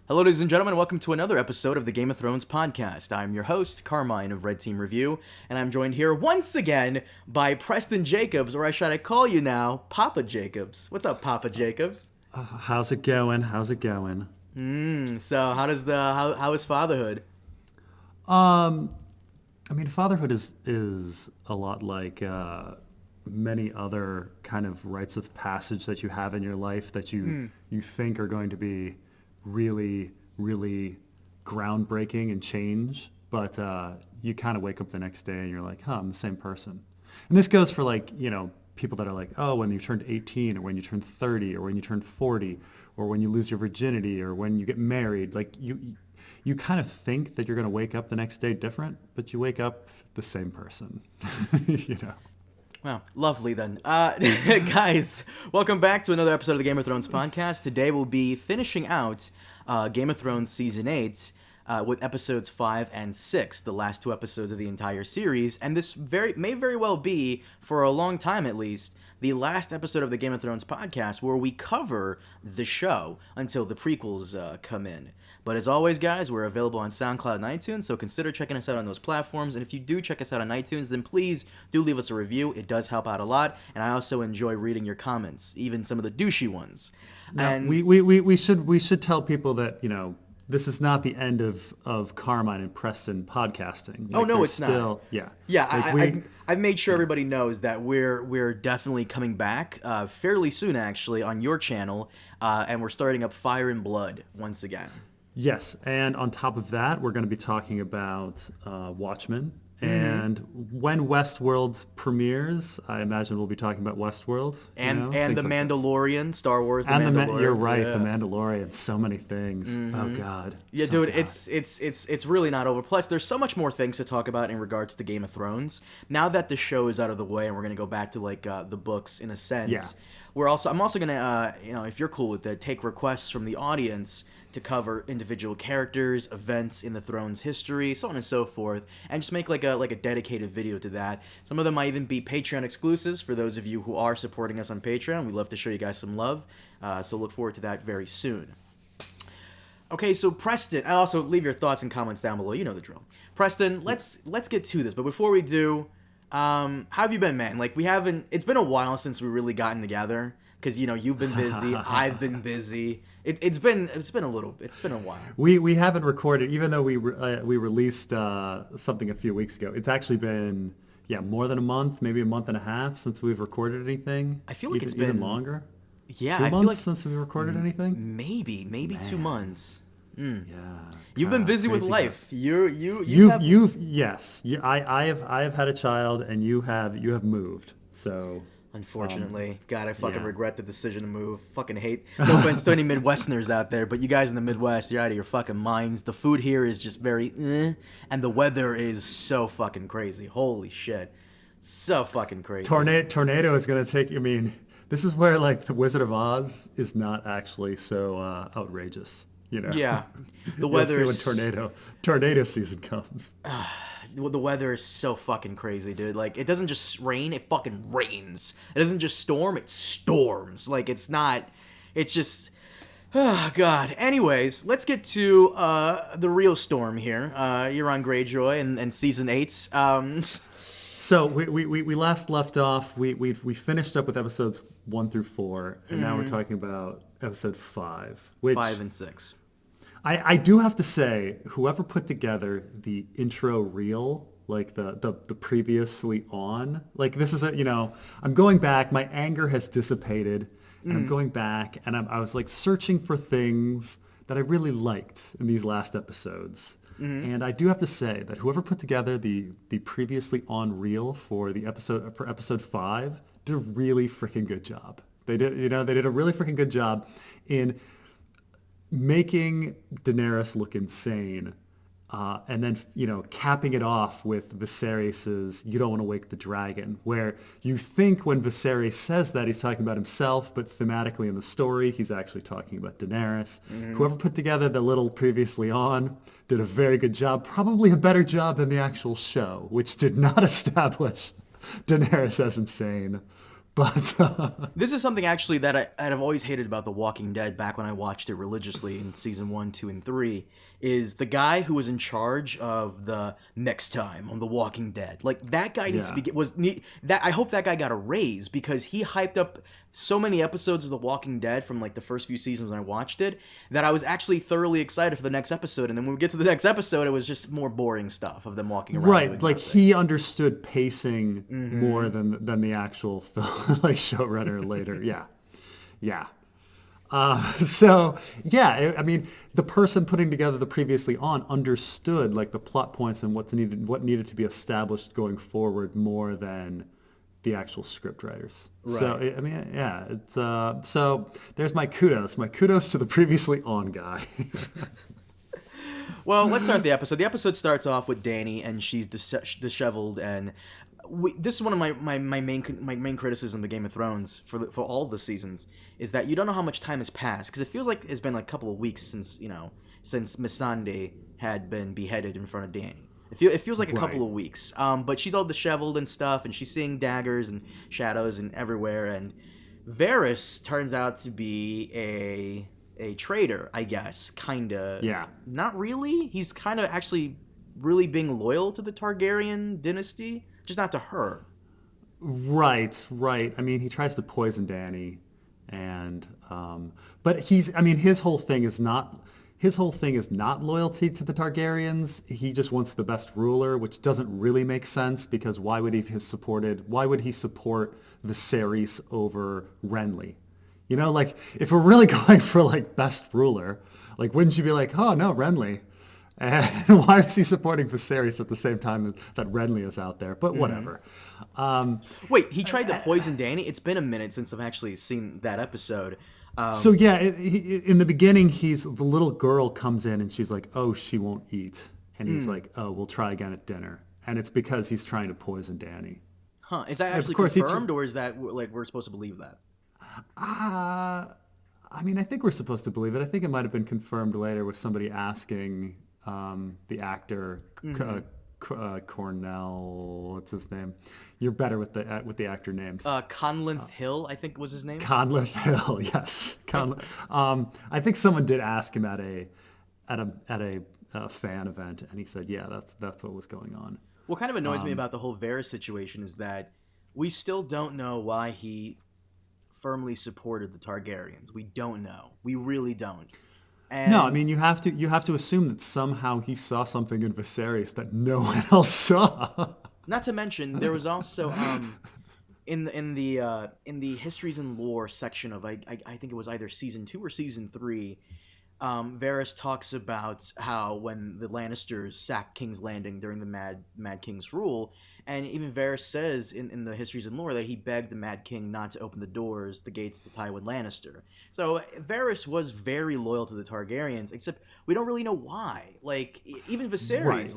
Hello, ladies and gentlemen. Welcome to another episode of the Game of Thrones podcast. I'm your host, Carmine of Red Team Review, and I'm joined here once again by Preston Jacobs, or should I call you now, Papa Jacobs. What's up, Papa Jacobs? How's it going? How's it going? So how is fatherhood? Fatherhood is a lot like many other kind of rites of passage that you have in your life that you think are going to be really, really groundbreaking and change, but you kind of wake up the next day and you're like, I'm the same person. And this goes for people that are like, oh, when you turned 18 or when you turned 30 or when you turned 40 or when you lose your virginity or when you get married, like you kind of think that you're going to wake up the next day different, but you wake up the same person, Wow, lovely then. Guys, welcome back to another episode of the Game of Thrones podcast. Today we'll be finishing out Game of Thrones Season 8 with episodes 5 and 6, the last two episodes of the entire series. And this may very well be, for a long time at least, the last episode of the Game of Thrones podcast where we cover the show until the prequels come in. But as always, guys, we're available on SoundCloud and iTunes, so consider checking us out on those platforms. And if you do check us out on iTunes, then please do leave us a review. It does help out a lot, and I also enjoy reading your comments, even some of the douchey ones. Now, And we should tell people that this is not the end of Carmine and Preston podcasting. oh no, there's it's not. Yeah. Yeah, I've made sure everybody knows that we're definitely coming back fairly soon, actually, on your channel, and we're starting up Fire and Blood once again. Yes, and on top of that, we're going to be talking about Watchmen. And when Westworld premieres, I imagine we'll be talking about Westworld. And The Mandalorian, Star Wars, The and Mandalorian. You're right, yeah. The Mandalorian, so many things. Oh, God. Yeah, So dude, God. it's really not over. Plus, there's so much more things to talk about in regards to Game of Thrones. Now that the show is out of the way, and we're gonna go back to the books in a sense. Yeah. I'm also gonna if you're cool with it, take requests from the audience to cover individual characters, events in the Thrones history, so on and so forth, and just make like a dedicated video to that. Some of them might even be Patreon exclusives for those of you who are supporting us on Patreon. We'd love to show you guys some love, so look forward to that very soon. Okay, so Preston, and also leave your thoughts and comments down below. You know the drill. Preston, let's get to this. But before we do, how have you been, man? Like, it's been a while since we really gotten together, because you've been busy, I've been busy. It's been a while. We haven't recorded, even though we released something a few weeks ago. It's actually been more than a month, maybe a month and a half since we've recorded anything. I feel like it's even been longer. Yeah, 2 I months feel like since we recorded anything. maybe Man. 2 months. Yeah, You've been God, busy with crazy life. I have had a child, and you have moved. So Unfortunately, God, I fucking yeah. regret the decision to move. Fucking hate. No offense to any Midwesterners out there, but you guys in the Midwest, you're out of your fucking minds. The food here is just very, and the weather is so fucking crazy. Holy shit, so fucking crazy. tornado is gonna take. I mean, this is where the Wizard of Oz is not actually so outrageous. Yeah, the You'll weather see when tornado season comes. The weather is so fucking crazy, dude. Like, it doesn't just rain, it fucking rains. It doesn't just storm, it storms. Like, it's just, oh, God. Anyways, let's get to the real storm here. You're on Greyjoy and Season 8. So we last left off, we finished up with episodes 1 through 4, and now we're talking about episode 5. Which 5 and 6. I do have to say, whoever put together the intro reel, like the previously on, this is I'm going back, my anger has dissipated, and I'm going back, and I was searching for things that I really liked in these last episodes. And I do have to say that whoever put together the previously on reel for episode 5 did a really freaking good job. They did a really freaking good job in making Daenerys look insane, and then capping it off with Viserys's "You don't want to wake the dragon," where you think when Viserys says that he's talking about himself, but thematically in the story he's actually talking about Daenerys. Whoever put together the little previously on did a very good job, probably a better job than the actual show, which did not establish Daenerys as insane. But This is something actually that I've always hated about The Walking Dead back when I watched it religiously in season 1, 2, and 3, is the guy who was in charge of the next time on The Walking Dead. Like, that guy needs to be, I hope that guy got a raise, because he hyped up so many episodes of The Walking Dead from like the first few seasons when I watched it, that I was actually thoroughly excited for the next episode. And then when we get to the next episode, it was just more boring stuff of them walking around. right, like he understood pacing more than the actual film, like showrunner later. Yeah. So yeah, I mean, the person putting together the previously on understood like the plot points and what needed to be established going forward more than the actual script writers. Right. So I mean, yeah, it's so there's my kudos. My kudos to the previously on guy. Well, let's start the episode. The episode starts off with Dany, and she's disheveled, and this is one of my main criticism of Game of Thrones for all the seasons, is that you don't know how much time has passed, because it feels like it's been like a couple of weeks since Missandei had been beheaded in front of Dany. It feels like a couple of weeks. But she's all disheveled and stuff, and she's seeing daggers and shadows and everywhere, and Varys turns out to be a traitor, I guess, kinda. Yeah. Not really. He's kind of actually really being loyal to the Targaryen dynasty, just not to her. Right. I mean, he tries to poison Dany, and but his whole thing is not loyalty to the Targaryens. He just wants the best ruler, which doesn't really make sense, because why would he support Viserys over Renly? You know, like, if we're really going for like best ruler, like, wouldn't you be like, oh no, Renly? And why is he supporting Viserys at the same time that Renly is out there? But whatever. Wait, he tried to poison Dany? It's been a minute since I've actually seen that episode. So yeah, in the beginning, the little girl comes in and she's like, oh, she won't eat. And he's like, oh, we'll try again at dinner. And it's because he's trying to poison Dany. Huh, is that actually confirmed, or is that like we're supposed to believe that? I mean, I think we're supposed to believe it. I think it might have been confirmed later with somebody asking the actor Cornell, what's his name? You're better with the actor names. Conleth Hill, I think was his name. Conleth Hill, yes. I think someone did ask him at a fan event, and he said, yeah, that's what was going on. What kind of annoys me about the whole Varys situation is that we still don't know why he firmly supported the Targaryens. We don't know. We really don't. And no, I mean, you have to assume that somehow he saw something in Viserys that no one else saw. Not to mention, there was also in the histories and lore section of I think it was either season 2 or season 3. Varys talks about how when the Lannisters sacked King's Landing during the Mad King's rule, and even Varys says in the histories and lore that he begged the Mad King not to open the gates to Tywin Lannister. So Varys was very loyal to the Targaryens, except we don't really know why. Like, even Viserys,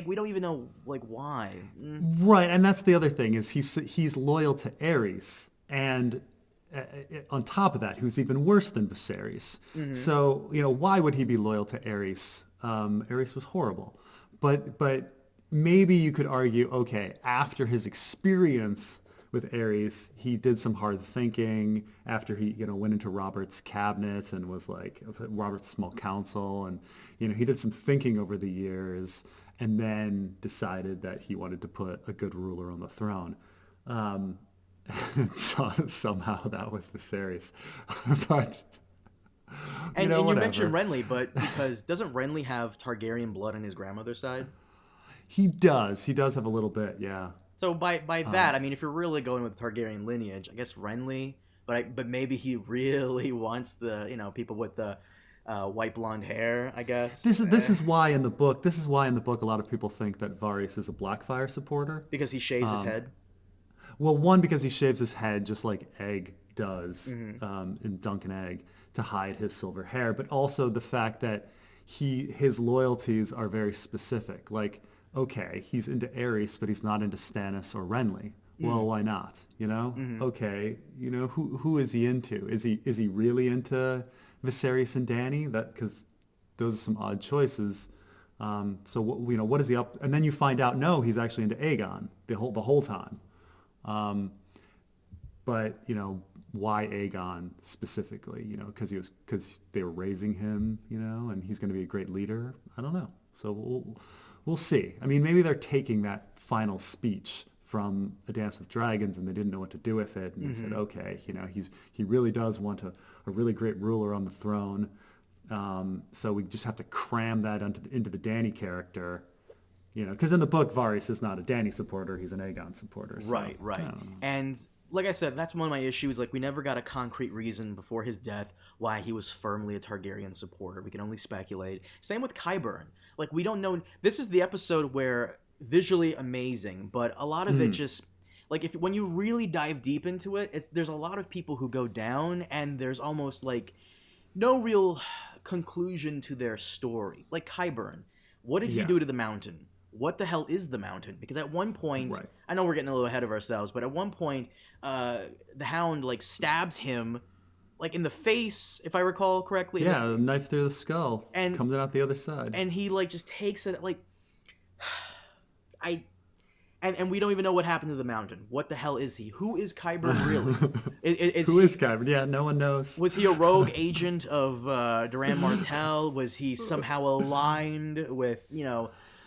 we don't even know why. Right, and that's the other thing, is he's loyal to Aerys, and on top of that, who's even worse than Viserys. Mm-hmm. So, why would he be loyal to Aerys? Aerys was horrible. But maybe you could argue, okay, after his experience with Aerys, he did some hard thinking after he, went into Robert's cabinet and was like Robert's small counsel, and he did some thinking over the years, and then decided that he wanted to put a good ruler on the throne. So somehow that was Viserys, but and you mentioned Renly, but because doesn't Renly have Targaryen blood on his grandmother's side? He does have a little bit, yeah. So by that, I mean, if you're really going with Targaryen lineage, I guess Renly, but maybe he really wants the people with the white blonde hair, I guess. This is why in the book a lot of people think that Varys is a Blackfyre supporter, because he shaves his head. Well, one, because he shaves his head just like Egg does in Duncan Egg to hide his silver hair, but also the fact that his loyalties are very specific. Like, okay, he's into Aerys, but he's not into Stannis or Renly. Well, why not? Okay, who is he into? Is he really into Viserys and Dany? Because those are some odd choices. So what is he up? And then you find out, no, he's actually into Aegon the whole time. but why Aegon specifically? Because they were raising him, and he's going to be a great leader. I don't know. So we'll see. I mean, maybe they're taking that final speech from A Dance with Dragons, and they didn't know what to do with it, and they said, okay, he really does want a really great ruler on the throne. So we just have to cram that into the Dany character. Because in the book, Varys is not a Dany supporter; he's an Aegon supporter. So, Right. And like I said, that's one of my issues. Like, we never got a concrete reason before his death why he was firmly a Targaryen supporter. We can only speculate. Same with Qyburn. Like, we don't know. This is the episode where visually amazing, but a lot of it just like when you really dive deep into it, there's a lot of people who go down, and there's almost like no real conclusion to their story. Like Qyburn, what did he do to the mountain? What the hell is the mountain? Because at one point, I know we're getting a little ahead of ourselves, but at one point, the Hound like stabs him, like in the face, if I recall correctly. Yeah, a knife through the skull, and comes out the other side, and he like just takes it like, and we don't even know what happened to the mountain. What the hell is he? Who is Qyburn really? Who is Qyburn? Yeah, no one knows. Was he a rogue agent of Duran Martell? Was he somehow aligned with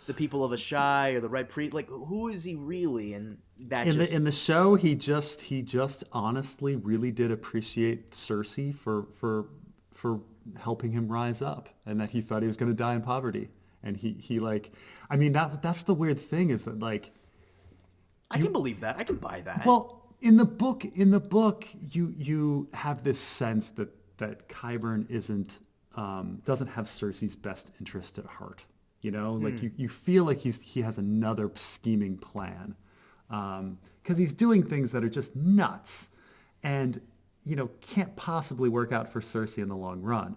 the people of Ashai or the Red Priest? Like, who is he really? And that in the show, he just honestly really did appreciate Cersei for helping him rise up, and that he thought he was going to die in poverty. And he like, I mean, that's the weird thing, is that like, I can believe that. I can buy that. Well, in the book, you have this sense that Qyburn doesn't have Cersei's best interest at heart. Like you feel like he has another scheming plan, because he's doing things that are just nuts, and can't possibly work out for Cersei in the long run.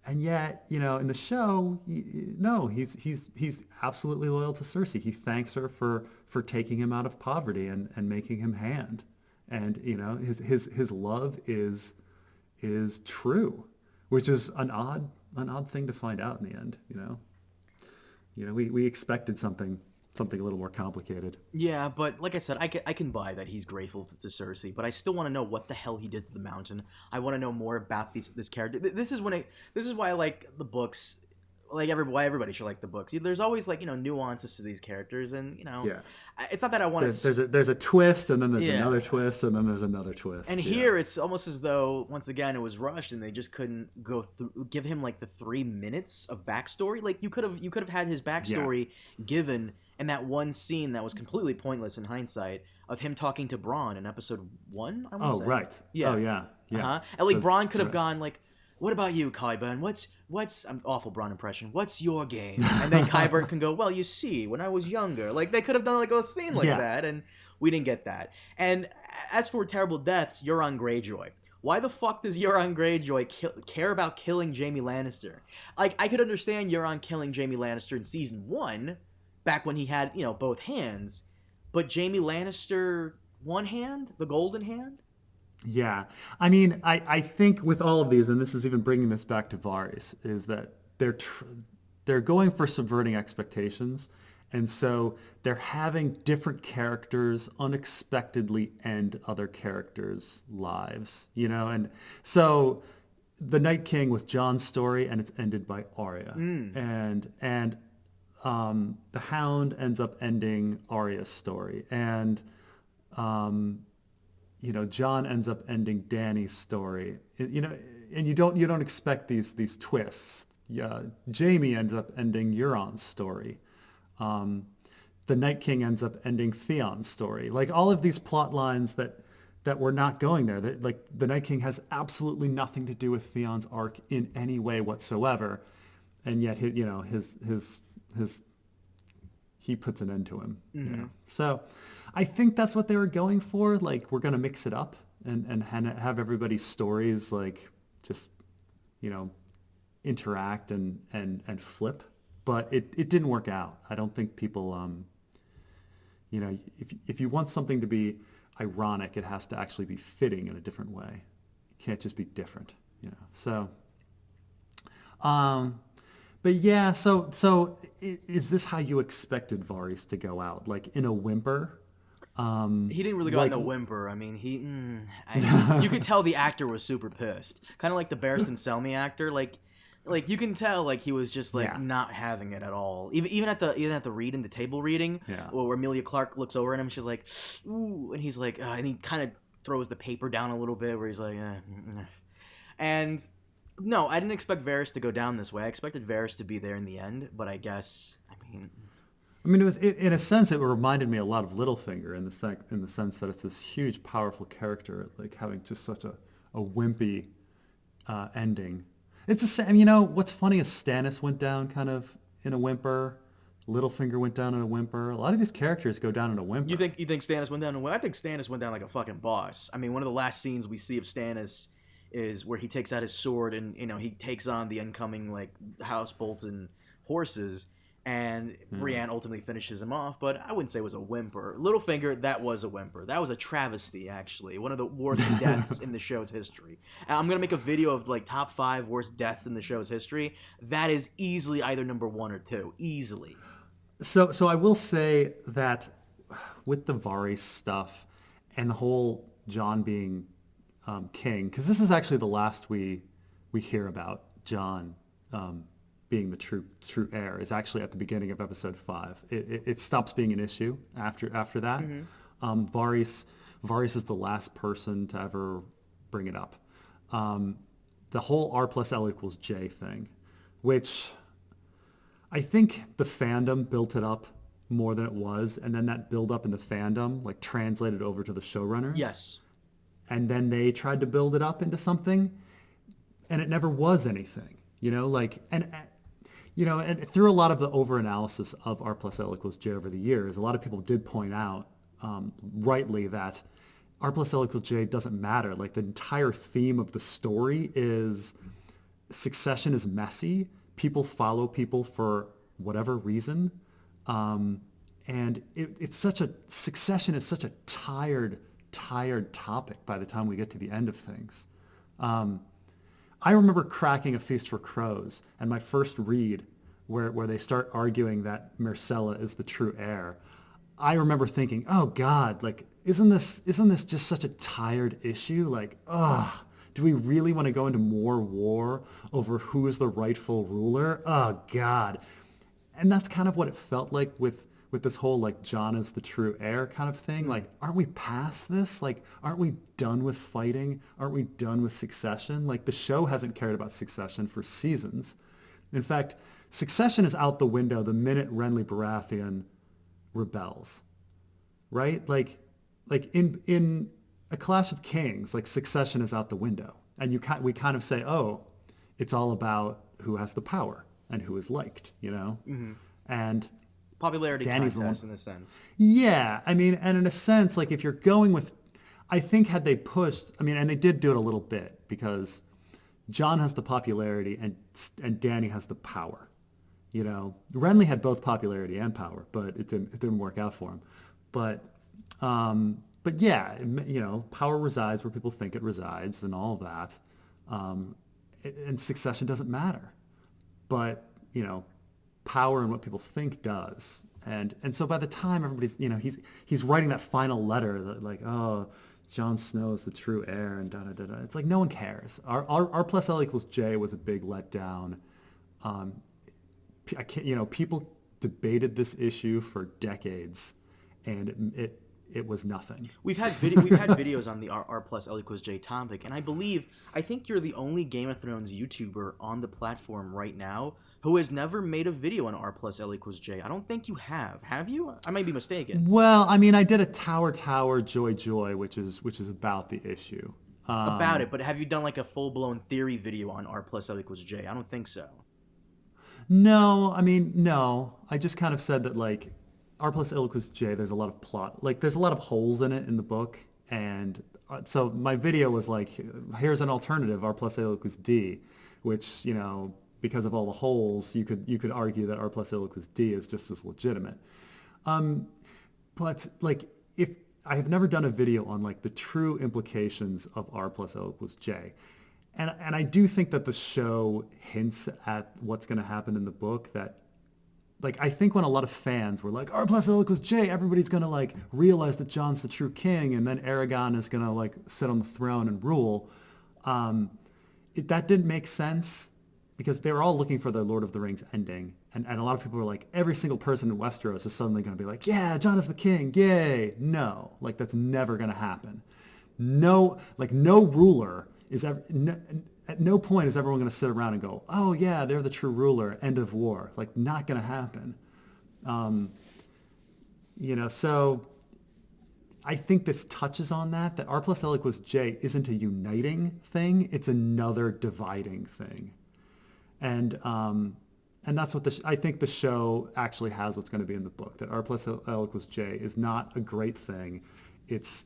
And yet, in the show, no, he's absolutely loyal to Cersei. He thanks her for taking him out of poverty and making him hand. And his love is true, which is an odd thing to find out in the end. We expected something a little more complicated. Yeah, but like I said, I can buy that he's grateful to Cersei, but I still want to know what the hell he did to the mountain. I want to know more about this character. This is why I like the books. Like why everybody should like the books. There's always like nuances to these characters, and it's not that I want to. There's a twist, and then there's another twist, and then there's another twist. And here it's almost as though once again it was rushed, and they just couldn't give him like the 3 minutes of backstory. Like you could have had his backstory given in that one scene that was completely pointless in hindsight, of him talking to Bronn in episode 1. I want to say. Right. Yeah. Oh yeah. And like Bronn could have gone like, "What about you, Qyburn? What's an awful Bronn impression? What's your game?" And then Qyburn can go, "Well, you see, when I was younger." Like they could have done like a scene like that, and we didn't get that. And as for terrible deaths, Euron Greyjoy. Why the fuck does Euron Greyjoy care about killing Jaime Lannister? Like, I could understand Euron killing Jaime Lannister in season 1, back when he had both hands, but Jaime Lannister one hand, the golden hand. Yeah. I mean, I think with all of these, and this is even bringing this back to Varys, is that they're going for subverting expectations. And so they're having different characters unexpectedly end other characters' lives, And so the Night King was Jon's story, and it's ended by Arya. And the Hound ends up ending Arya's story. And Jon ends up ending Dany's story. And you don't expect these twists. Yeah, Jaime ends up ending Euron's story. The Night King ends up ending Theon's story. Like all of these plot lines that were not going there. That like the Night King has absolutely nothing to do with Theon's arc in any way whatsoever, and yet he puts an end to him. So I think that's what they were going for. Like, we're going to mix it up and have everybody's stories like just interact and flip. But it didn't work out. I don't think people if you want something to be ironic, it has to actually be fitting in a different way. It can't just be different. So but yeah, so is this how you expected Varys to go out? Like in a whimper? He didn't really go out in a whimper. I mean, you could tell the actor was super pissed. Kind of like the Barristan Selmy actor. Like you can tell, like he was just like not having it at all. Even at the reading, the table reading, where Amelia Clark looks over at him, she's like, "Ooh," and he's like, and he kind of throws the paper down a little bit, where he's like, and no, I didn't expect Varys to go down this way. I expected Varys to be there in the end, but I guess, I mean, in a sense, it reminded me a lot of Littlefinger in the sense that it's this huge, powerful character, like having just such a wimpy ending. It's the same. You know, what's funny is Stannis went down kind of in a whimper. Littlefinger went down in a whimper. A lot of these characters go down in a whimper. You think Stannis went down in a whimper? I think Stannis went down like a fucking boss. I mean, one of the last scenes we see of Stannis is where he takes out his sword and, he takes on the incoming, like, House Bolton horses, and Brienne ultimately finishes him off, but I wouldn't say it was a whimper. Littlefinger, that was a whimper. That was a travesty, actually. One of the worst deaths in the show's history. I'm going to make a video of, like, top 5 worst deaths in the show's history. That is easily either number 1 or 2. Easily. So I will say that with the Varys stuff and the whole Jon being king, because this is actually the last we hear about Jon being the true heir, is actually at the beginning of episode 5. It stops being an issue after that. Mm-hmm. Varys is the last person to ever bring it up. The whole R+L=J thing, which I think the fandom built it up more than it was, and then that build up in the fandom like translated over to the showrunners. Yes. And then they tried to build it up into something, and it never was anything. And through a lot of the over-analysis of R+L=J over the years, a lot of people did point out, rightly, that R+L=J doesn't matter. Like, the entire theme of the story is succession is messy. People follow people for whatever reason. And succession is such a tired topic by the time we get to the end of things. I remember cracking A Feast for Crows and my first read where they start arguing that Myrcella is the true heir. I remember thinking, oh God, like, isn't this just such a tired issue? Like, do we really want to go into more war over who is the rightful ruler? Oh God. And that's kind of what it felt like with this whole, like, Jon is the true heir kind of thing. Like, aren't we past this? Like, aren't we done with fighting? Aren't we done with succession? Like, the show hasn't cared about succession for seasons. In fact, succession is out the window the minute Renly Baratheon rebels, right? Like in A Clash of Kings, like, succession is out the window. And we kind of say, oh, it's all about who has the power and who is liked, Mm-hmm. And popularity contest in a sense. Yeah, I mean, and in a sense, like, if you're going with, I think had they pushed, I mean, and they did do it a little bit, because Jon has the popularity and Dany has the power. Renly had both popularity and power, but it didn't work out for him. But yeah, power resides where people think it resides and all of that. And succession doesn't matter. But, power and what people think does. And so by the time everybody's, he's writing that final letter that, like, oh, Jon Snow is the true heir and da-da-da-da. It's like, no one cares. R+L=J was a big letdown. People debated this issue for decades, and it was nothing. We've had videos on the R+L=J topic, and I think you're the only Game of Thrones YouTuber on the platform right now who has never made a video on R+L=J. I don't think you have. Have you? I might be mistaken. Well, I mean, I did a Tower Joy, which is about the issue. About it, but have you done, like, a full-blown theory video on R+L=J? I don't think so. No, I mean, no. I just kind of said that, like, R+L=J, there's a lot of plot. Like, there's a lot of holes in it in the book. And so my video was like, here's an alternative, R+L=D, which, because of all the holes, you could argue that R+L=D is just as legitimate. But, like, if I have never done a video on, like, the true implications of R+L=J. And I do think that the show hints at what's going to happen in the book, that like I think when a lot of fans were like R plus L equals J, everybody's gonna like realize that Jon's the true king, and then Aragon is gonna like sit on the throne and rule. That didn't make sense because they were all looking for the Lord of the Rings ending, and a lot of people were like, every single person in Westeros is suddenly gonna be like, yeah, Jon is the king, yay! No, like that's never gonna happen. No, like no ruler is ever. No, at no point is everyone going to sit around and go, oh yeah, they're the true ruler, end of war. Like, not going to happen. So I think this touches on that R plus L equals J isn't a uniting thing. It's another dividing thing. And that's what I think the show actually has what's going to be in the book, that R plus L equals J is not a great thing. It's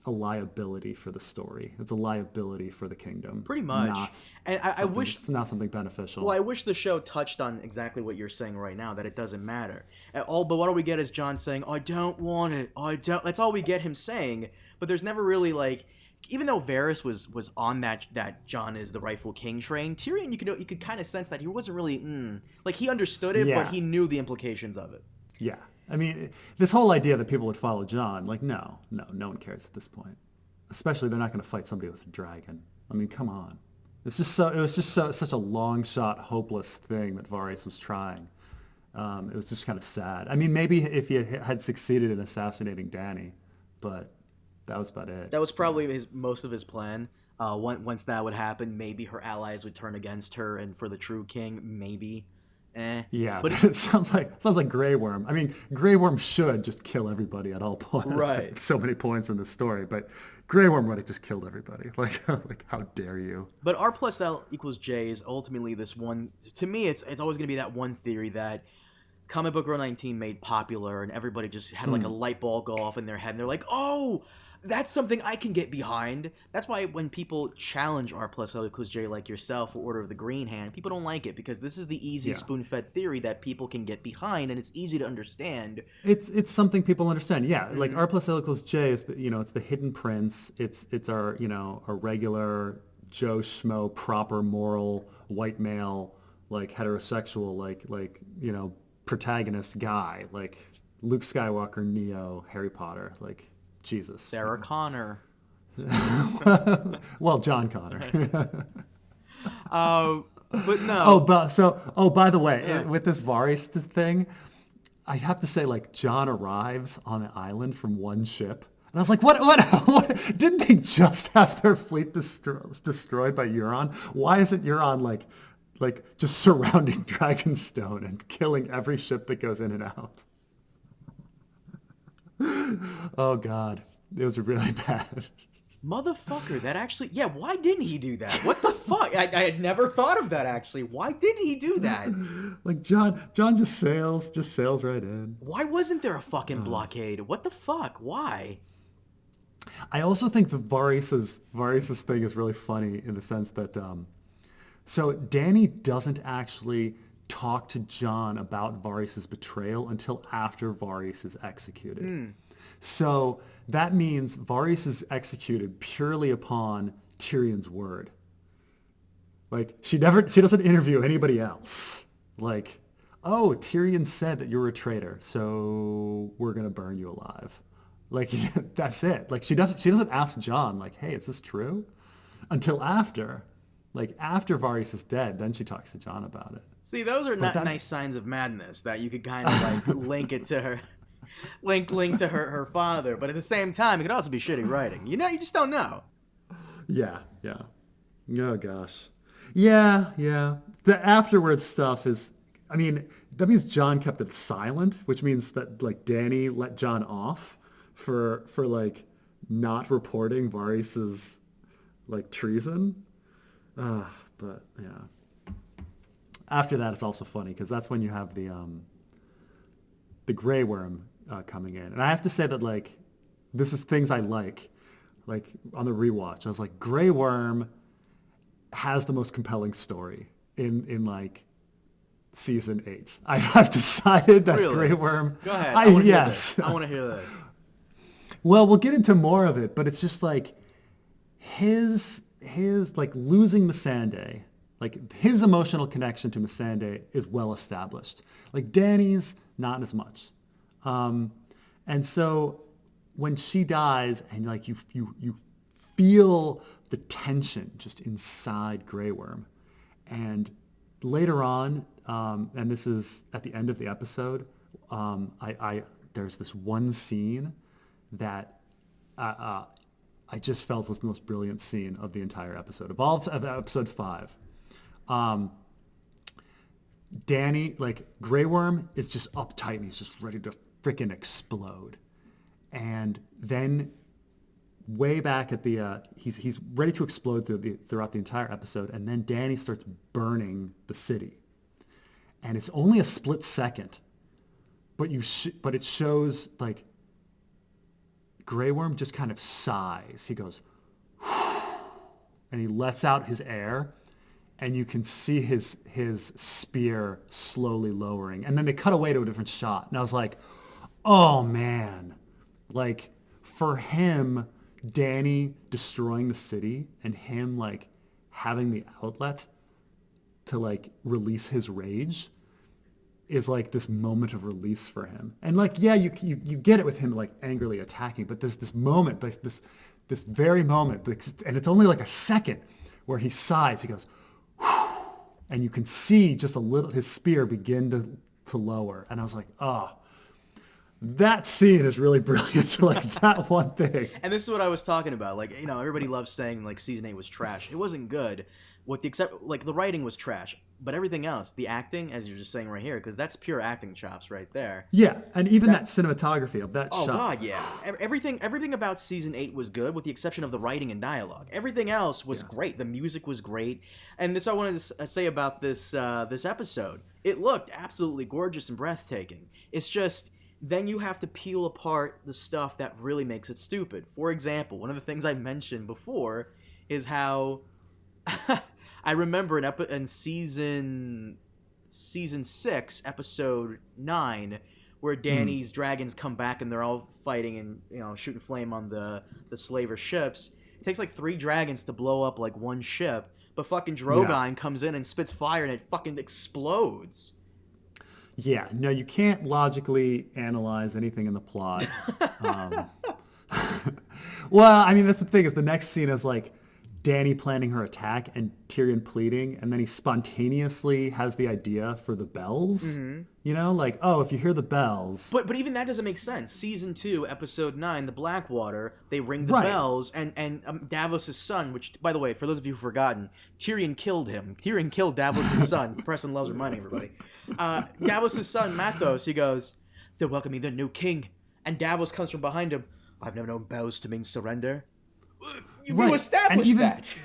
a liability for the story. It's a liability for the kingdom. Pretty much. And I wish it's not something beneficial. Well, I wish the show touched on exactly what you're saying right now, that it doesn't matter at all. But what do we get is Jon saying, "I don't want it. I don't." That's all we get him saying. But there's never really like, even though Varys was on that Jon is the rightful king train, Tyrion you could kind of sense that he wasn't really like he understood it, but he knew the implications of it. Yeah. I mean, this whole idea that people would follow Jon, like, no one cares at this point. Especially, they're not going to fight somebody with a dragon. I mean, come on. It was just such a long shot, hopeless thing that Varys was trying. It was just kind of sad. I mean, maybe if he had succeeded in assassinating Dany, but that was about it. That was probably most of his plan. Once that would happen, maybe her allies would turn against her, and for the true king, maybe. Yeah, but it sounds like Grey Worm. I mean, Grey Worm should just kill everybody at all points. Right. So many points in the story, but Grey Worm would have just killed everybody. Like how dare you? But R plus L equals J is ultimately this one. To me, it's always going to be that one theory that Comic Book Row 19 made popular, and everybody just had like a light bulb go off in their head, and they're like, oh, that's something I can get behind. That's why when people challenge R plus L equals J like yourself or Order of the Green Hand, people don't like it because this is the easy spoon-fed theory that people can get behind, and it's easy to understand. It's something people understand. Yeah, like R plus L equals J is it's the hidden prince. It's our our regular Joe Schmo proper moral white male like heterosexual like protagonist guy like Luke Skywalker, Neo, Harry Potter like. Jesus. Sarah Connor. Well, John Connor. But no. By the way, with this Varys thing, I have to say, like, John arrives on an island from one ship. And I was like, what? Didn't they just have their fleet destroyed by Euron? Why isn't Euron, like just surrounding Dragonstone and killing every ship that goes in and out? Oh God, it was really bad. Motherfucker, that actually, why didn't he do that? What the fuck? I had never thought of that actually. Why didn't he do that? Like John just sails right in. Why wasn't there a fucking blockade? What the fuck? Why? I also think the Varys's thing is really funny in the sense that, so Dany doesn't actually talk to Jon about Varys' betrayal until after Varys is executed. So that means Varys is executed purely upon Tyrion's word. Like she doesn't interview anybody else. Like, oh, Tyrion said that you're a traitor, so we're gonna burn you alive. Like that's it. Like she doesn't ask Jon like, hey, is this true? Until after Varys is dead, then she talks to Jon about it. See, those are not nice signs of madness that you could kind of like link it to her, link to her father. But at the same time, it could also be shitty writing. You just don't know. Yeah. Oh gosh. Yeah. The afterwards stuff is, I mean, that means Jon kept it silent, which means that like Dany let Jon off for like not reporting Varys's like treason. But yeah. After that, it's also funny because that's when you have the Grey Worm coming in, and I have to say that like this is things I like on the rewatch. I was like, Grey Worm has the most compelling story in like season 8. I've decided that really? Grey Worm. Go ahead. Yes. I want to hear that. Well, we'll get into more of it, but it's just like his like losing Missandei, Like his emotional connection to Missandei is well established. Like Dany's not as much. And so when she dies and like you feel the tension just inside Grey Worm. And later on, and this is at the end of the episode, there's this one scene that I just felt was the most brilliant scene of the entire episode, of episode 5. Dany, like Grey Worm is just uptight and he's just ready to freaking explode. And then way back at the, he's ready to explode throughout the entire episode. And then Dany starts burning the city. And it's only a split second, but it shows like Grey Worm just kind of sighs. He goes, and he lets out his air, and you can see his spear slowly lowering. And then they cut away to a different shot. And I was like, oh man, like for him, Dany destroying the city and him like having the outlet to like release his rage is like this moment of release for him. And like, yeah, you get it with him like angrily attacking, but there's this moment, this very moment, and it's only like a second where he sighs, he goes, and you can see just a little, his spear begin to lower. And I was like, oh, that scene is really brilliant. Like that one thing. And this is what I was talking about. Like, you know, everybody loves saying like season 8 was trash. It wasn't good. Like the writing was trash, but everything else, the acting, as you're just saying right here, because that's pure acting chops right there. Yeah, and even that cinematography of that shot. Oh god, yeah. Everything about season 8 was good, with the exception of the writing and dialogue. Everything else was great. The music was great, and this I wanted to say about this episode. It looked absolutely gorgeous and breathtaking. It's just then you have to peel apart the stuff that really makes it stupid. For example, one of the things I mentioned before is how I remember in season 6, episode 9, where Dany's dragons come back and they're all fighting and, you know, shooting flame on the slaver ships. It takes like 3 dragons to blow up like one ship, but fucking Drogon comes in and spits fire and it fucking explodes. Yeah, no, you can't logically analyze anything in the plot. Well, I mean, that's the thing, is the next scene is like Dany planning her attack and Tyrion pleading, and then he spontaneously has the idea for the bells. Mm-hmm. You know, like, oh, if you hear the bells. But even that doesn't make sense. Season 2, episode 9, the Blackwater, they ring the bells, and Davos' son, which, by the way, for those of you who've forgotten, Tyrion killed him. Tyrion killed Davos' son. Preston loves reminding everybody. Davos' son, Mathos, he goes, they're welcoming their new king. And Davos comes from behind him. I've never known bells to mean surrender. You established that.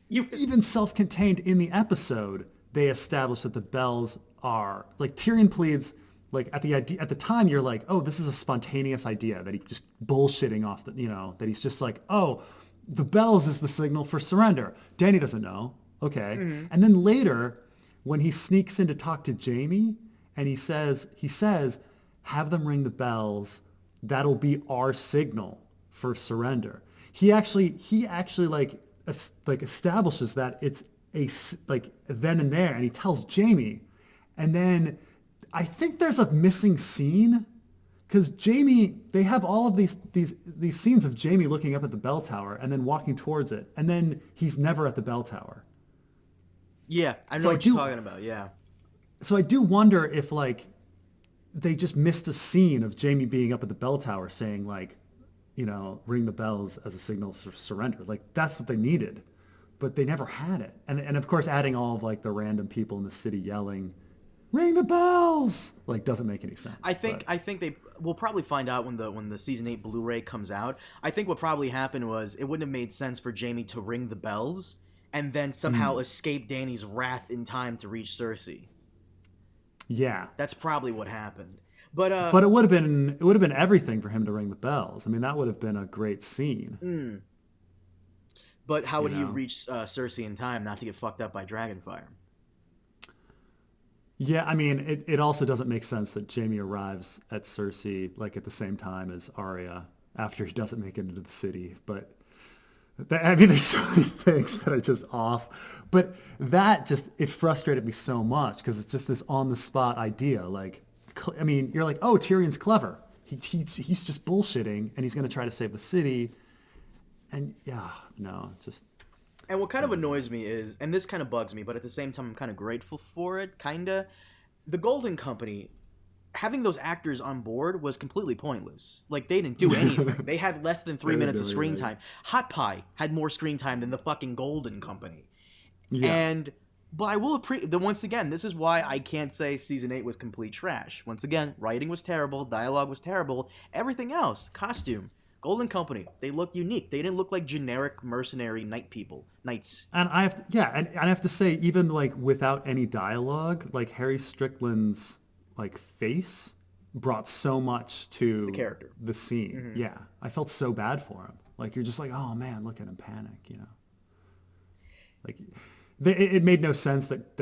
Even self-contained in the episode, they established that the bells are like Tyrion pleads. Like at the time, you're like, oh, this is a spontaneous idea that he just bullshitting off the, you know, that he's just like, oh, the bells is the signal for surrender. Dany doesn't know, okay, and then later when he sneaks in to talk to Jaime, and he says, have them ring the bells. That'll be our signal for surrender. He actually like establishes that it's like then and there, and he tells Jaime, and then I think there's a missing scene because Jaime, they have all of these scenes of Jaime looking up at the bell tower and then walking towards it, and then he's never at the bell tower. Yeah, I know what you're talking about. Yeah. So I do wonder if like they just missed a scene of Jaime being up at the bell tower saying like, you know, ring the bells as a signal for surrender. Like that's what they needed, but they never had it. And of course, adding all of like the random people in the city yelling, "Ring the bells!" like doesn't make any sense. I think we'll probably find out when the season 8 Blu-ray comes out. I think what probably happened was it wouldn't have made sense for Jaime to ring the bells and then somehow escape Dany's wrath in time to reach Cersei. Yeah, that's probably what happened. But it would have been everything for him to ring the bells. I mean, that would have been a great scene. But how would he reach Cersei in time not to get fucked up by Dragonfire? Yeah, I mean, it also doesn't make sense that Jaime arrives at Cersei like at the same time as Arya after he doesn't make it into the city. But I mean, there's so many things that are just off, but it frustrated me so much because it's just this on the spot idea. Like, I mean, you're like, oh, Tyrion's clever. He's just bullshitting and he's going to try to save the city. And yeah, no, just. And what kind of annoys me is, and this kind of bugs me, but at the same time I'm kind of grateful for it, kinda, the Golden Company, having those actors on board was completely pointless. Like, they didn't do anything. They had less than 3 minutes of screen time. Hot Pie had more screen time than the fucking Golden Company. Yeah. But I will once again, this is why I can't say Season 8 was complete trash. Once again, writing was terrible, dialogue was terrible, everything else, costume, Golden Company, they look unique. They didn't look like generic mercenary knights. And I have to say, even like without any dialogue, like Harry Strickland's like face brought so much to The character. the scene. Mm-hmm. Yeah, I felt so bad for him. Like, you're just like, oh man, look at him panic, you know. Like, it made no sense that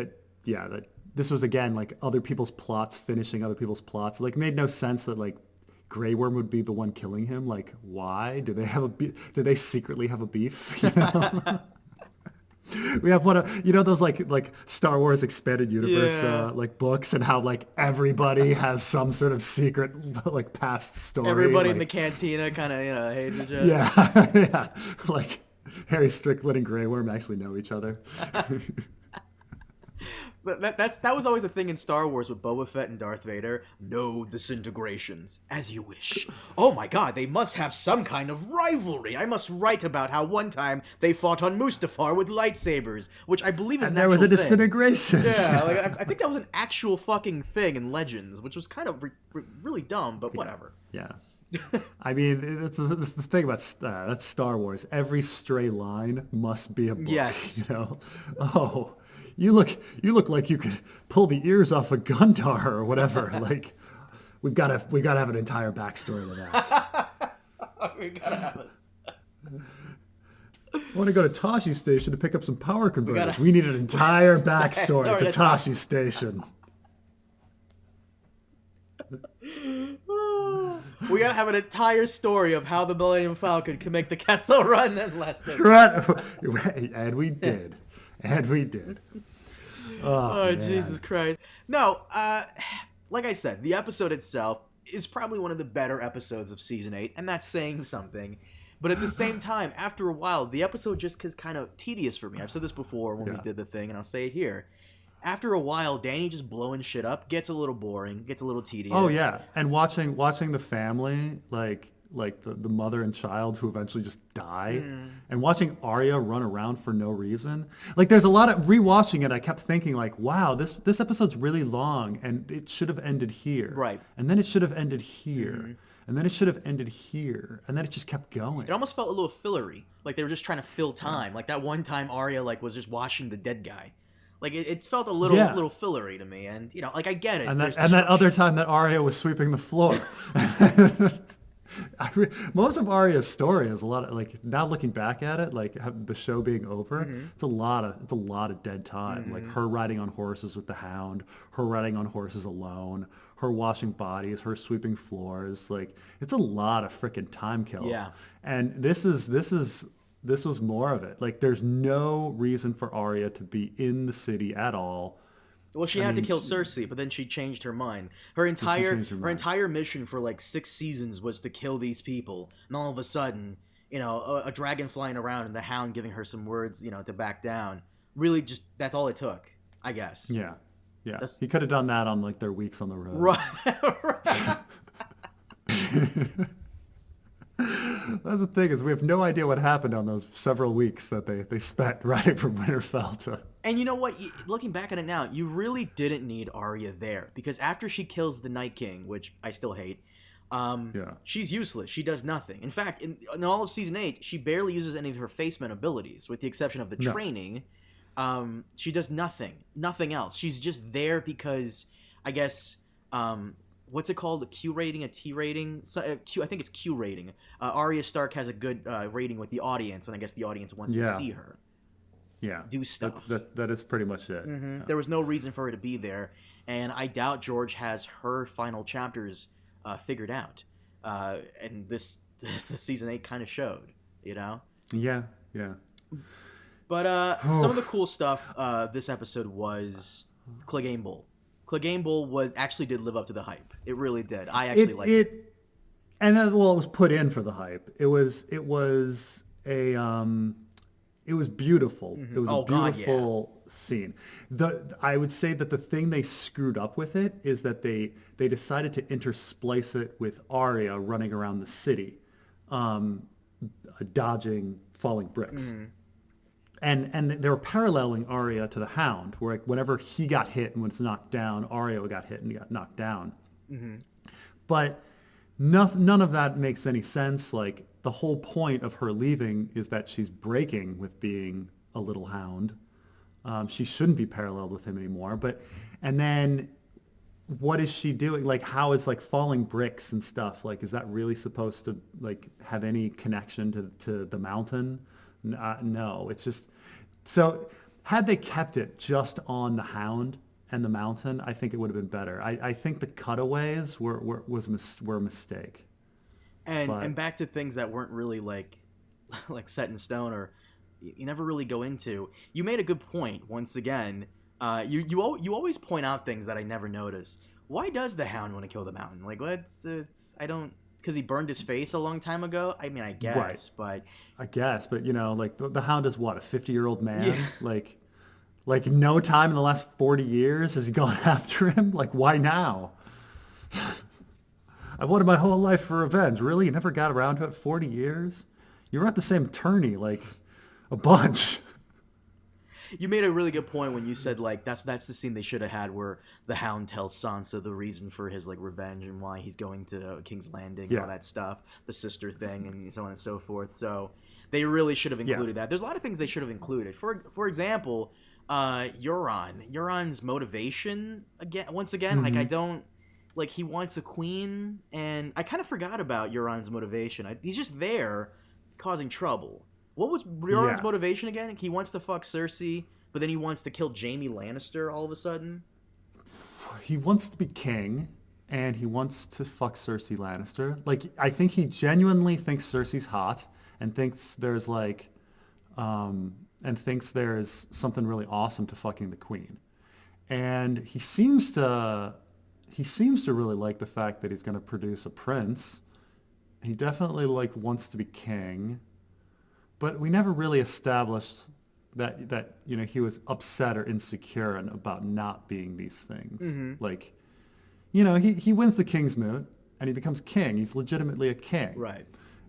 this was again like other people's plots finishing other people's plots. Like, it made no sense that like Grey Worm would be the one killing him. Like, why? Do they secretly have a beef? You know? We have one of, you know, those like Star Wars expanded universe like books, and how like everybody has some sort of secret like past story. Everybody like, in the cantina kind of, you know, hates each other. Yeah, yeah. Like Harry Strickland and Grey Worm actually know each other. That was always a thing in Star Wars with Boba Fett and Darth Vader. No disintegrations, as you wish. Oh my god, they must have some kind of rivalry. I must write about how one time they fought on Mustafar with lightsabers, which I believe is an actual thing. And there was a disintegration. Yeah, like, I think that was an actual fucking thing in Legends, which was kind of really dumb, but whatever. Yeah. I mean, it's the thing about that's Star Wars. Every stray line must be a book. Yes. You know? Oh, you look like you could pull the ears off a Gundar or whatever. Like, we've got to have an entire backstory to that. We gotta have it. I want to go to Tashi Station to pick up some power converters. We need an entire backstory to Tashi Station. We gotta have an entire story of how the Millennium Falcon can make the Kessel Run in less than... And we did. And we did. Oh Jesus Christ. No, like I said, the episode itself is probably one of the better episodes of Season 8, and that's saying something. But at the same time, after a while, the episode just gets kind of tedious for me. I've said this before when we did the thing, and I'll say it here. After a while, Danny just blowing shit up gets a little boring, gets a little tedious. Oh yeah, and watching the family, like the mother and child who eventually just die, and watching Arya run around for no reason. Like, there's a lot of rewatching it. I kept thinking like, wow, this episode's really long, and it should have ended here. Right. And then it should have ended here. And then it should have ended here, and then it just kept going. It almost felt a little fillery, like they were just trying to fill time. Like that one time Arya was just washing the dead guy. Like, it felt a little fillery to me, and, you know, like, I get it. And that other time that Arya was sweeping the floor. Most of Arya's story is a lot of, like, now looking back at it, like, the show being over, it's a lot of dead time. Like, her riding on horses with the Hound, her riding on horses alone, her washing bodies, her sweeping floors. Like, it's a lot of freaking time kill. Yeah. And this was more of it. Like, there's no reason for Arya to be in the city at all. Well, she had to kill Cersei, but then she changed her mind. Her entire mission for like 6 seasons was to kill these people, and all of a sudden, you know, a dragon flying around and the Hound giving her some words, you know, to back down. Really, just that's all it took, I guess. Yeah, yeah. He could have done that on like their weeks on the road. Right. That's the thing, is we have no idea what happened on those several weeks that they spent riding from Winterfell to... And you know what? Looking back at it now, you really didn't need Arya there, because after she kills the Night King, which I still hate, she's useless. She does nothing. In fact, in all of Season 8, she barely uses any of her Faceman abilities, with the exception of the training. She does nothing else. She's just there because, I guess... what's it called? A Q rating, a T rating? I think it's Q rating. Arya Stark has a good rating with the audience, and I guess the audience wants to see her. Yeah. Do stuff. That is pretty much it. Yeah. There was no reason for her to be there, and I doubt George has her final chapters figured out. And this Season 8 kind of showed, you know? Yeah. Yeah. But some of the cool stuff this episode was Clegane Bowl. Clegane Bowl actually did live up to the hype. It really did. I actually liked it. And then, well, it was put in for the hype. It was beautiful. It was Oh a God, yeah. beautiful scene. I would say that the thing they screwed up with it is that they decided to intersplice it with Arya running around the city, dodging falling bricks. And they were paralleling Arya to the Hound, where like whenever he got hit and was knocked down, Arya got hit and got knocked down. But none of that makes any sense. Like the whole point of her leaving is that she's breaking with being a little hound. She shouldn't be paralleled with him anymore. And then what is she doing? Like how is like falling bricks and stuff? Like is that really supposed to like have any connection to the mountain? No, it's just so had they kept it just on the Hound and the mountain, I think it would have been better. I think the cutaways were a mistake. And back to things that weren't really like like set in stone or you never really go into. You made a good point once again. You always point out things that I never notice. Why does the Hound want to kill the mountain? Like I don't. Because he burned his face a long time ago? I mean, I guess, Right. but... I guess, but you know, like the Hound is what, a 50-year-old man? Yeah. Like no time in the last 40 years has he gone after him? Like why now? I've wanted my whole life for revenge. Really? You never got around to it 40 years? You were at the same tourney like a bunch. You made a really good point when you said, like, that's the scene they should have had where the Hound tells Sansa the reason for his, like, revenge and why he's going to King's Landing and all that stuff, the sister thing and so on and so forth. So they really should have included that. There's a lot of things they should have included. For example, Euron's motivation, once again, like, I don't... Like, he wants a queen, and I kind of forgot about Euron's motivation. He's just there causing trouble. What was Euron's motivation again? He wants to fuck Cersei, but then he wants to kill Jaime Lannister all of a sudden? He wants to be king, and he wants to fuck Cersei Lannister. Like, I think he genuinely thinks Cersei's hot, and thinks there's something really awesome to fucking the queen. And he seems to really like the fact that he's going to produce a prince. He definitely wants to be king. But we never really established that you know he was upset or insecure about not being these things. Like, you know, he wins the King's Moot and he becomes king. He's legitimately a king. Right.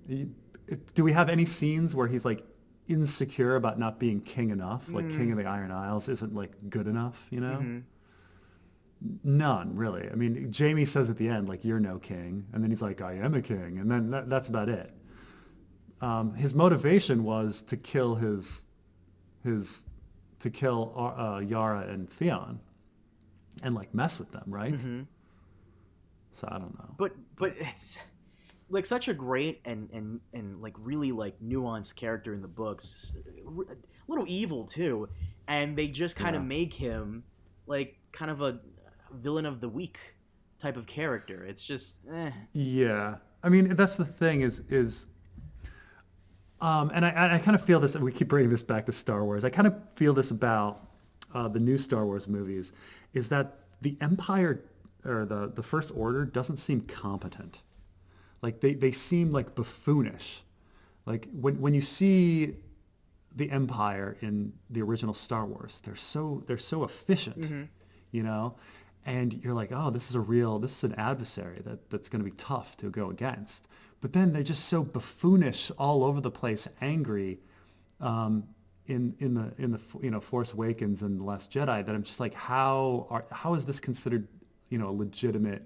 Do we have any scenes where he's like insecure about not being king enough? Like King of the Iron Isles isn't like good enough, you know? None, really. I mean, Jaime says at the end, like, you're no king. And then he's like, I am a king. And then that's about it. His motivation was to kill Yara and Theon and like mess with them, right? So I don't know. But it's like such a great and like really like nuanced character in the books, a little evil too, and they just kind of make him like kind of a villain of the week type of character. It's just Yeah, I mean that's the thing is and I kind of feel this. We keep bringing this back to Star Wars. I kind of feel this about the new Star Wars movies, is that the Empire or the First Order doesn't seem competent. Like they seem like buffoonish. Like when you see the Empire in the original Star Wars, they're so efficient, you know, and you're like, oh, this is an adversary that's going to be tough to go against. But then they're just so buffoonish, all over the place, angry, in the you know Force Awakens and The Last Jedi, that I'm just like, how is this considered, you know, a legitimate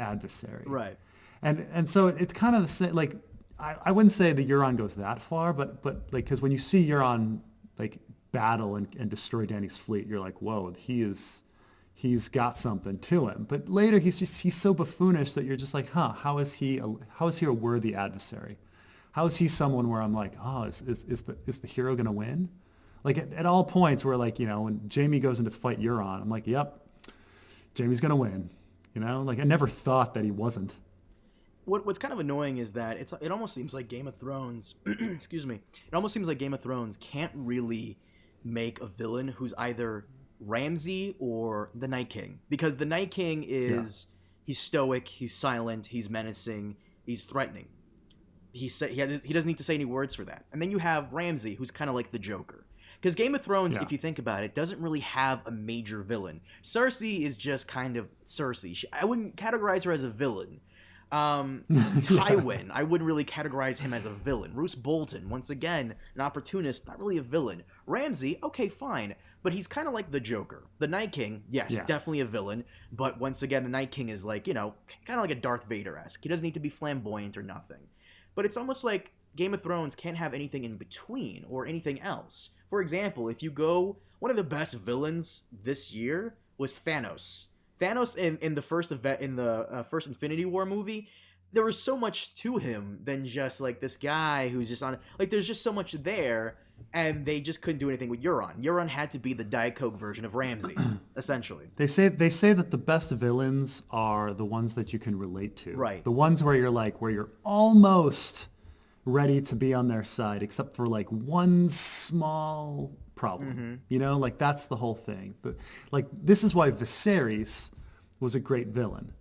adversary? right. And so it's kind of the same. Like I wouldn't say that Euron goes that far, but like because when you see Euron like battle and destroy Dany's fleet, you're like, whoa, he's got something to him. But later he's so buffoonish that you're just like, how is he a worthy adversary? How is he someone where I'm like, oh, is the hero gonna win? Like at all points where, like, you know, when Jaime goes in to fight Euron, I'm like, yep, Jaime's gonna win. You know, like I never thought that he wasn't. what's kind of annoying is that it almost seems like Game of Thrones, excuse me, it almost seems like Game of Thrones can't really make a villain who's either Ramsay or the Night King, because the Night King is he's stoic, he's silent, he's menacing, he's threatening. He doesn't need to say any words for that. And then you have Ramsay, who's kind of like the Joker. Because Game of Thrones, if you think about it, doesn't really have a major villain. Cersei is just kind of Cersei. I wouldn't categorize her as a villain. Tywin, I wouldn't really categorize him as a villain. Roose Bolton, once again, an opportunist, not really a villain. Ramsay, okay, fine, but he's kind of like the Joker. The Night King, yes, definitely a villain, but once again, the Night King is like, kind of like a Darth Vader-esque. He doesn't need to be flamboyant or nothing. But it's almost like Game of Thrones can't have anything in between or anything else. For example, if you go, one of the best villains this year was Thanos. Thanos in the first event in the first Infinity War movie, there was so much to him than just like this guy who's just on. Like, there's just so much there, and they just couldn't do anything with Euron. Euron had to be the Diet Coke version of Ramsay, essentially. They say that the best villains are the ones that you can relate to. Right. The ones where you're almost ready to be on their side, except for like one small problem. Like that's the whole thing. But like this is why Viserys was a great villain,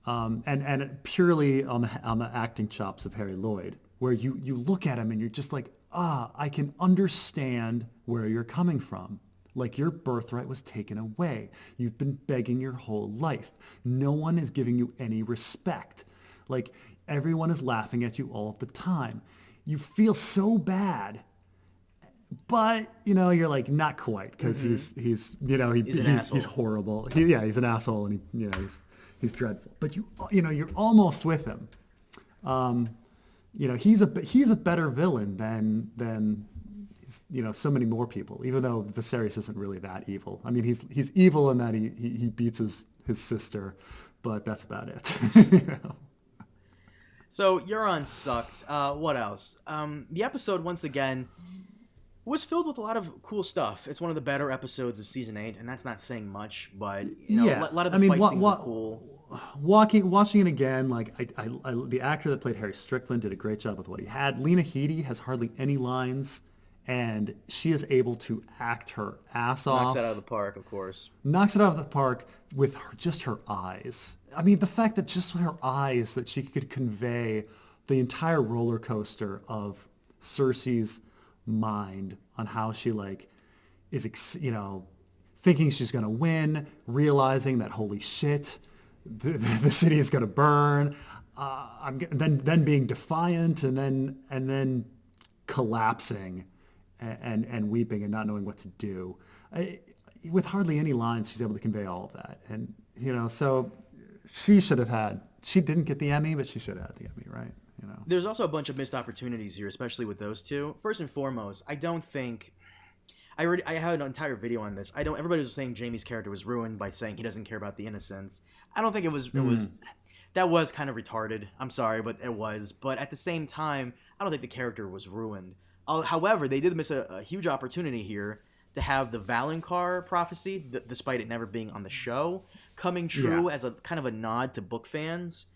and purely on the acting chops of Harry Lloyd, where you look at him and you're just like, I can understand where you're coming from. Like, your birthright was taken away. You've been begging your whole life. No one is giving you any respect. Like, everyone is laughing at you all the time. You feel so bad, but you're like not quite, because he's horrible. He's an asshole, and he's dreadful. But you're almost with him. He's a better villain than so many more people. Even though Viserys isn't really that evil. I mean, he's evil in that he beats his sister, but that's about it. So Euron sucked. What else? The episode, once again, was filled with a lot of cool stuff. It's one of the better episodes of season 8, and that's not saying much, but a lot of the fight scenes were cool. Watching it again, like I, the actor that played Harry Strickland did a great job with what he had. Lena Headey has hardly any lines, and she is able to act her ass off. Knocks it out of the park, of course. Knocks it out of the park with just her eyes. I mean, the fact that just with her eyes, that she could convey the entire roller coaster of Cersei's mind on how she is thinking she's going to win, realizing that holy shit, the city is going to burn, then being defiant, and then collapsing and weeping and not knowing what to do. With hardly any lines, she's able to convey all of that. And so she didn't get the Emmy, but she should have had the Emmy, right? There's also a bunch of missed opportunities here, especially with those two. First and foremost, I don't think I had an entire video on this. Everybody was saying Jaime's character was ruined by saying he doesn't care about the innocents. I don't think it was that was kind of retarded. I'm sorry, but it was. But at the same time, I don't think the character was ruined. However, they did miss a huge opportunity here to have the Valonqar prophecy, despite it never being on the show, coming true as a kind of a nod to book fans.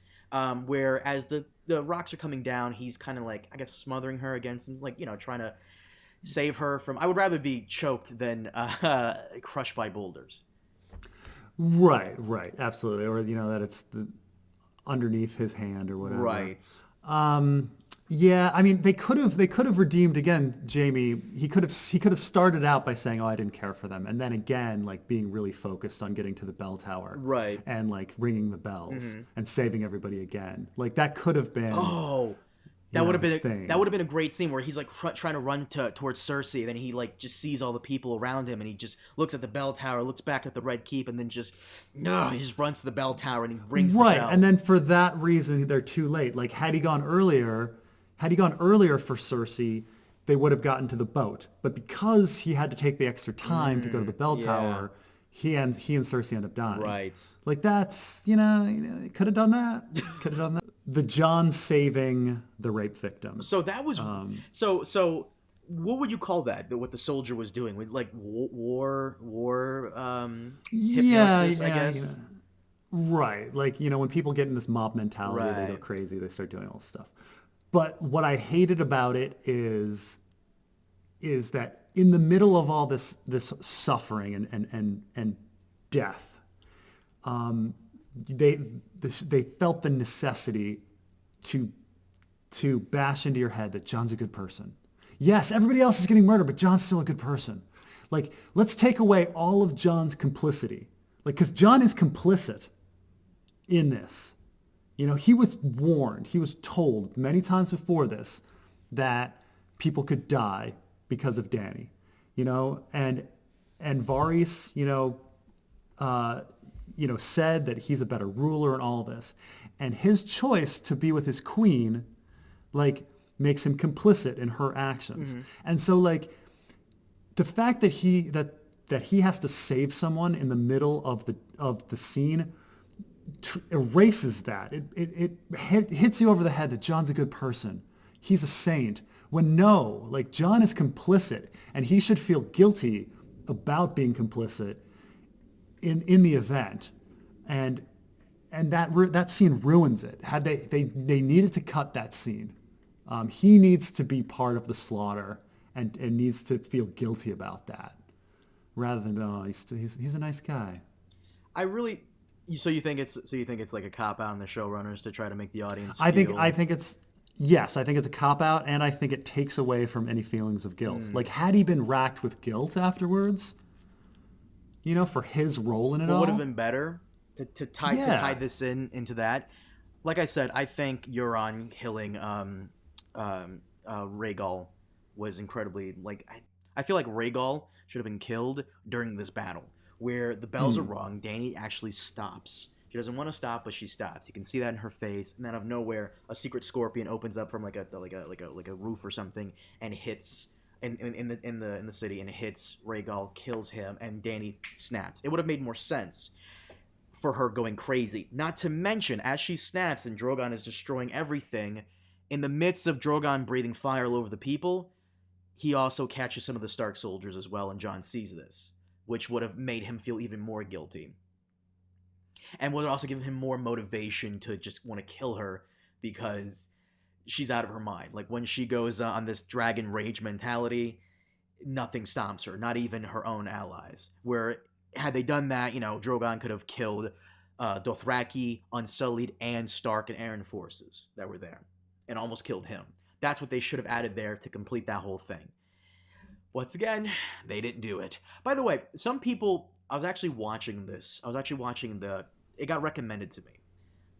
Where as the rocks are coming down, he's kind of like, I guess, smothering her against him, like, trying to save her from. I would rather be choked than crushed by boulders. Right, absolutely, or that it's underneath his hand or whatever. Right. Yeah, I mean, they could have redeemed again Jaime. He could have started out by saying, "Oh, I didn't care for them," and then again, being really focused on getting to the bell tower, right, and ringing the bells and saving everybody again. That could have been. Oh, that would have been a great scene where he's trying to run towards Cersei, and then he just sees all the people around him, and he just looks at the bell tower, looks back at the Red Keep, and then he just runs to the bell tower and he rings the bell. Right, and then for that reason, they're too late. Had he gone earlier for Cersei, they would have gotten to the boat. But because he had to take the extra time to go to the bell tower, he and Cersei end up dying. Right. That's, could have done that. The Jon saving the rape victim. So that was, so what would you call that? What the soldier was doing with war hypnosis, I guess? Right. Like, when people get in this mob mentality, they go Right. crazy, they start doing all this stuff. But what I hated about it is that in the middle of all this suffering and death, they they felt the necessity to bash into your head that John's a good person. Yes, everybody else is getting murdered, but John's still a good person. Like, let's take away all of John's complicity. Like, because John is complicit in this. He was warned, he was told many times before this that people could die because of Dany. And Varys, said that he's a better ruler and all this. And his choice to be with his queen, like, makes him complicit in her actions. And so, like, the fact that he has to save someone in the middle of the scene erases that. It hits you over the head that John's a good person. He's a saint. When no, like, John is complicit, and he should feel guilty about being complicit in the event. And that scene ruins it. Had they needed to cut that scene. He needs to be part of the slaughter and needs to feel guilty about that, rather than, oh, he's a nice guy. I really. So you think it's like a cop out on the showrunners to try to make the audience I feel... think it's yes, I think it's a cop out, and I think it takes away from any feelings of guilt. Like, had he been racked with guilt afterwards, for his role in it all, would have been better to tie this into that. Like I said, I think Euron killing Rhaegal was incredibly, like, I feel like Rhaegal should have been killed during this battle. Where the bells are rung, Dany actually stops. She doesn't want to stop, but she stops. You can see that in her face, and then out of nowhere, a secret scorpion opens up from like a roof or something, and hits in the city, and hits Rhaegal, kills him, and Dany snaps. It would have made more sense for her going crazy. Not to mention, as she snaps and Drogon is destroying everything, in the midst of Drogon breathing fire all over the people, he also catches some of the Stark soldiers as well, and Jon sees this, which would have made him feel even more guilty. And would also give him more motivation to just want to kill her because she's out of her mind. Like, when she goes on this dragon rage mentality, nothing stops her, not even her own allies. Where, had they done that, Drogon could have killed Dothraki, Unsullied, and Stark and Arryn forces that were there, and almost killed him. That's what they should have added there to complete that whole thing. Once again, they didn't do it. By the way, some people... I was actually watching this. It got recommended to me.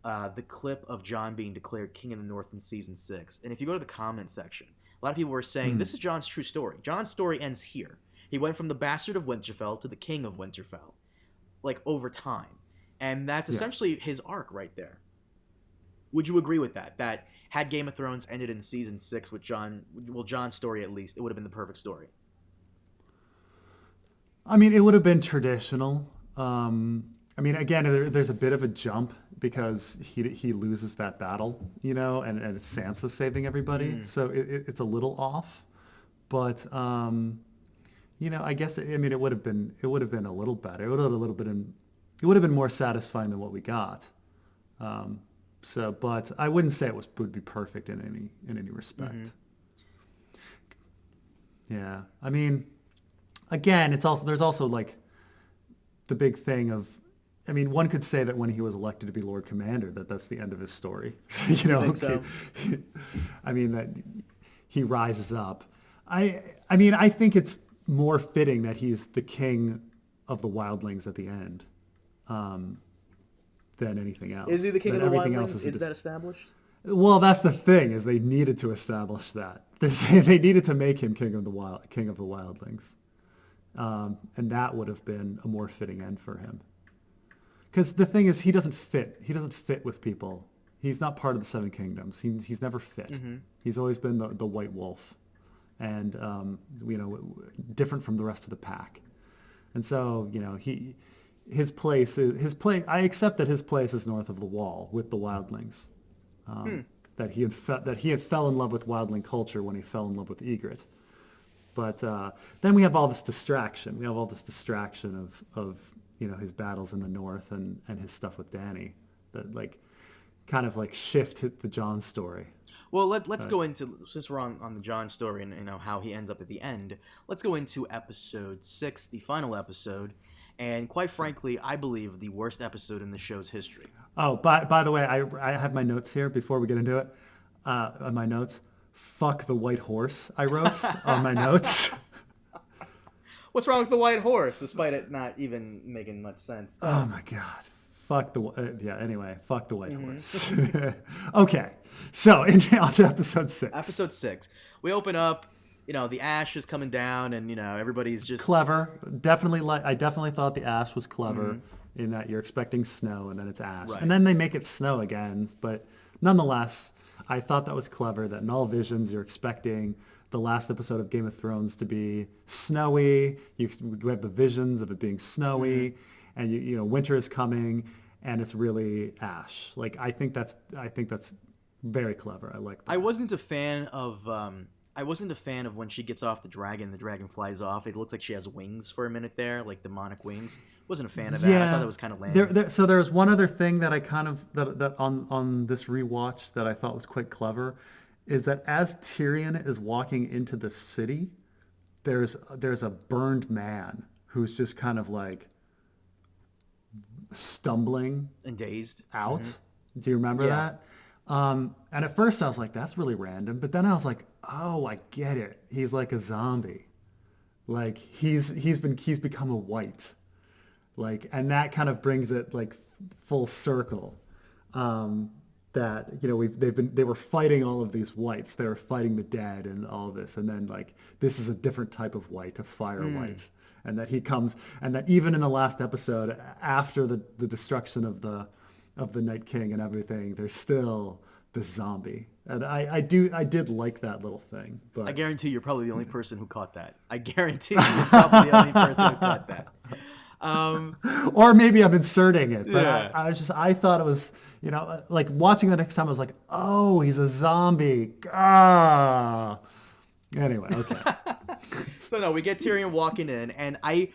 The clip of Jon being declared King of the North in Season 6. And if you go to the comment section, a lot of people were saying, this is Jon's true story. Jon's story ends here. He went from the bastard of Winterfell to the king of Winterfell. Like, over time. And that's essentially his arc right there. Would you agree with that? That had Game of Thrones ended in Season 6 with Jon's story at least, it would have been the perfect story. I mean, it would have been traditional. I mean, again, there's a bit of a jump because he loses that battle, and it's Sansa saving everybody, so it's a little off. But I guess it would have been a little better. It would have been more satisfying than what we got. But I wouldn't say would be perfect in any respect. Yeah, I mean. Again, there's also like the big thing of, I mean, one could say that when he was elected to be Lord Commander, that's the end of his story. You think so? I mean, that he rises up. I mean, I think it's more fitting that he's the king of the wildlings at the end than anything else. Is he the king of the wildlings? Is that established? Well, that's the thing, is they needed to establish that. They needed to make him king of the wildlings. And that would have been a more fitting end for him. Because the thing is, he doesn't fit with people. He's not part of the Seven Kingdoms. He's never fit. He's always been the white wolf, and different from the rest of the pack. And so his place. I accept that his place is north of the Wall with the wildlings. That he had fell in love with wildling culture when he fell in love with Ygritte. But then we have all this distraction. We have all this distraction of his battles in the north and his stuff with Dany that like kind of like shift the Jon story. Well, let's go into, since we're on the Jon story and how he ends up at the end, let's go into episode 6, the final episode, and quite frankly, I believe the worst episode in the show's history. Oh, by the way, I have my notes here before we get into it. On my notes, fuck the white horse, I wrote on my notes. What's wrong with the white horse, despite it not even making much sense? Oh my god. Fuck the anyway, fuck the white horse. Okay, so on to episode 6. Episode 6. We open up, the ash is coming down, and everybody's just clever. I definitely thought the ash was clever in that you're expecting snow and then it's ash, right. And then they make it snow again. But nonetheless, I thought that was clever. That in all visions you're expecting the last episode of Game of Thrones to be snowy. You have the visions of it being snowy. And winter is coming, and it's really ash. Like I think that's very clever. I like that. I wasn't a fan of when she gets off the dragon flies off. It looks like she has wings for a minute there, like demonic wings. Wasn't a fan of that. I thought that was kind of lame. So there's one other thing that I kind of that on this rewatch that I thought was quite clever, is that as Tyrion is walking into the city, there's a burned man who's just kind of like stumbling and dazed out. Do you remember that? And at first I was like, that's really random. But then I was like, oh, I get it. He's like a zombie. Like he's become a white. Like, and that kind of brings it like full circle. That they were fighting all of these whites. They were fighting the dead and all of this, and then like this is a different type of white, a fire white. And that he comes, and that even in the last episode, after the destruction of the Night King and everything, there's still this zombie. And I did like that little thing. But I guarantee you're probably the only person who caught that. I guarantee you're probably the only person who caught that. Or maybe I'm inserting it, but yeah. I thought it was, like watching the next time, I was like, oh, he's a zombie. Ah. Anyway, okay. So no, we get Tyrion walking in, and I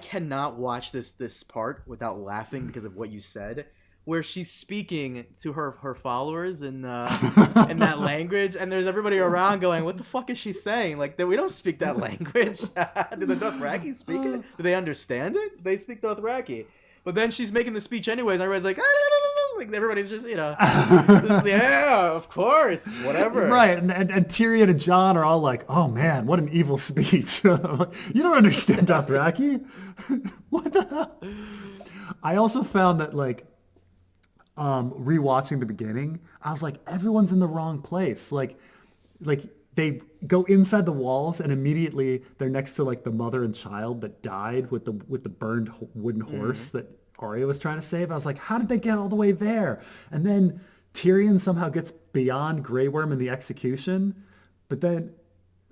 cannot watch this part without laughing because of what you said, where she's speaking to her followers in that language, and there's everybody around going, "What the fuck is she saying? Like, we don't speak that language." Do the Dothraki speak it? Do they understand it? They speak Dothraki. But then she's making the speech anyways, and everybody's like, like everybody's just, yeah, of course, whatever. Right, and Tyrion and Jon are all like, oh man, what an evil speech. Like, you don't understand Dothraki? What the hell? I also found that, like, rewatching the beginning, I was like, everyone's in the wrong place. Like they go inside the walls and immediately they're next to like the mother and child that died with the burned wooden horse that Arya was trying to save. I was like, how did they get all the way there? And then Tyrion somehow gets beyond Grey Worm in the execution, but then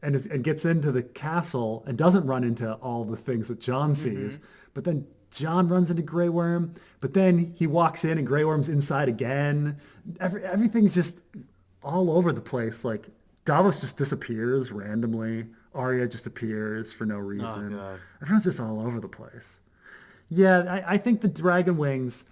and gets into the castle and doesn't run into all the things that Jon sees. But then Jon runs into Grey Worm, but then he walks in and Grey Worm's inside again. Everything's just all over the place. Like Davos just disappears randomly. Arya just appears for no reason. Oh, God. Everyone's just all over the place. Yeah, I think the Dragon Wings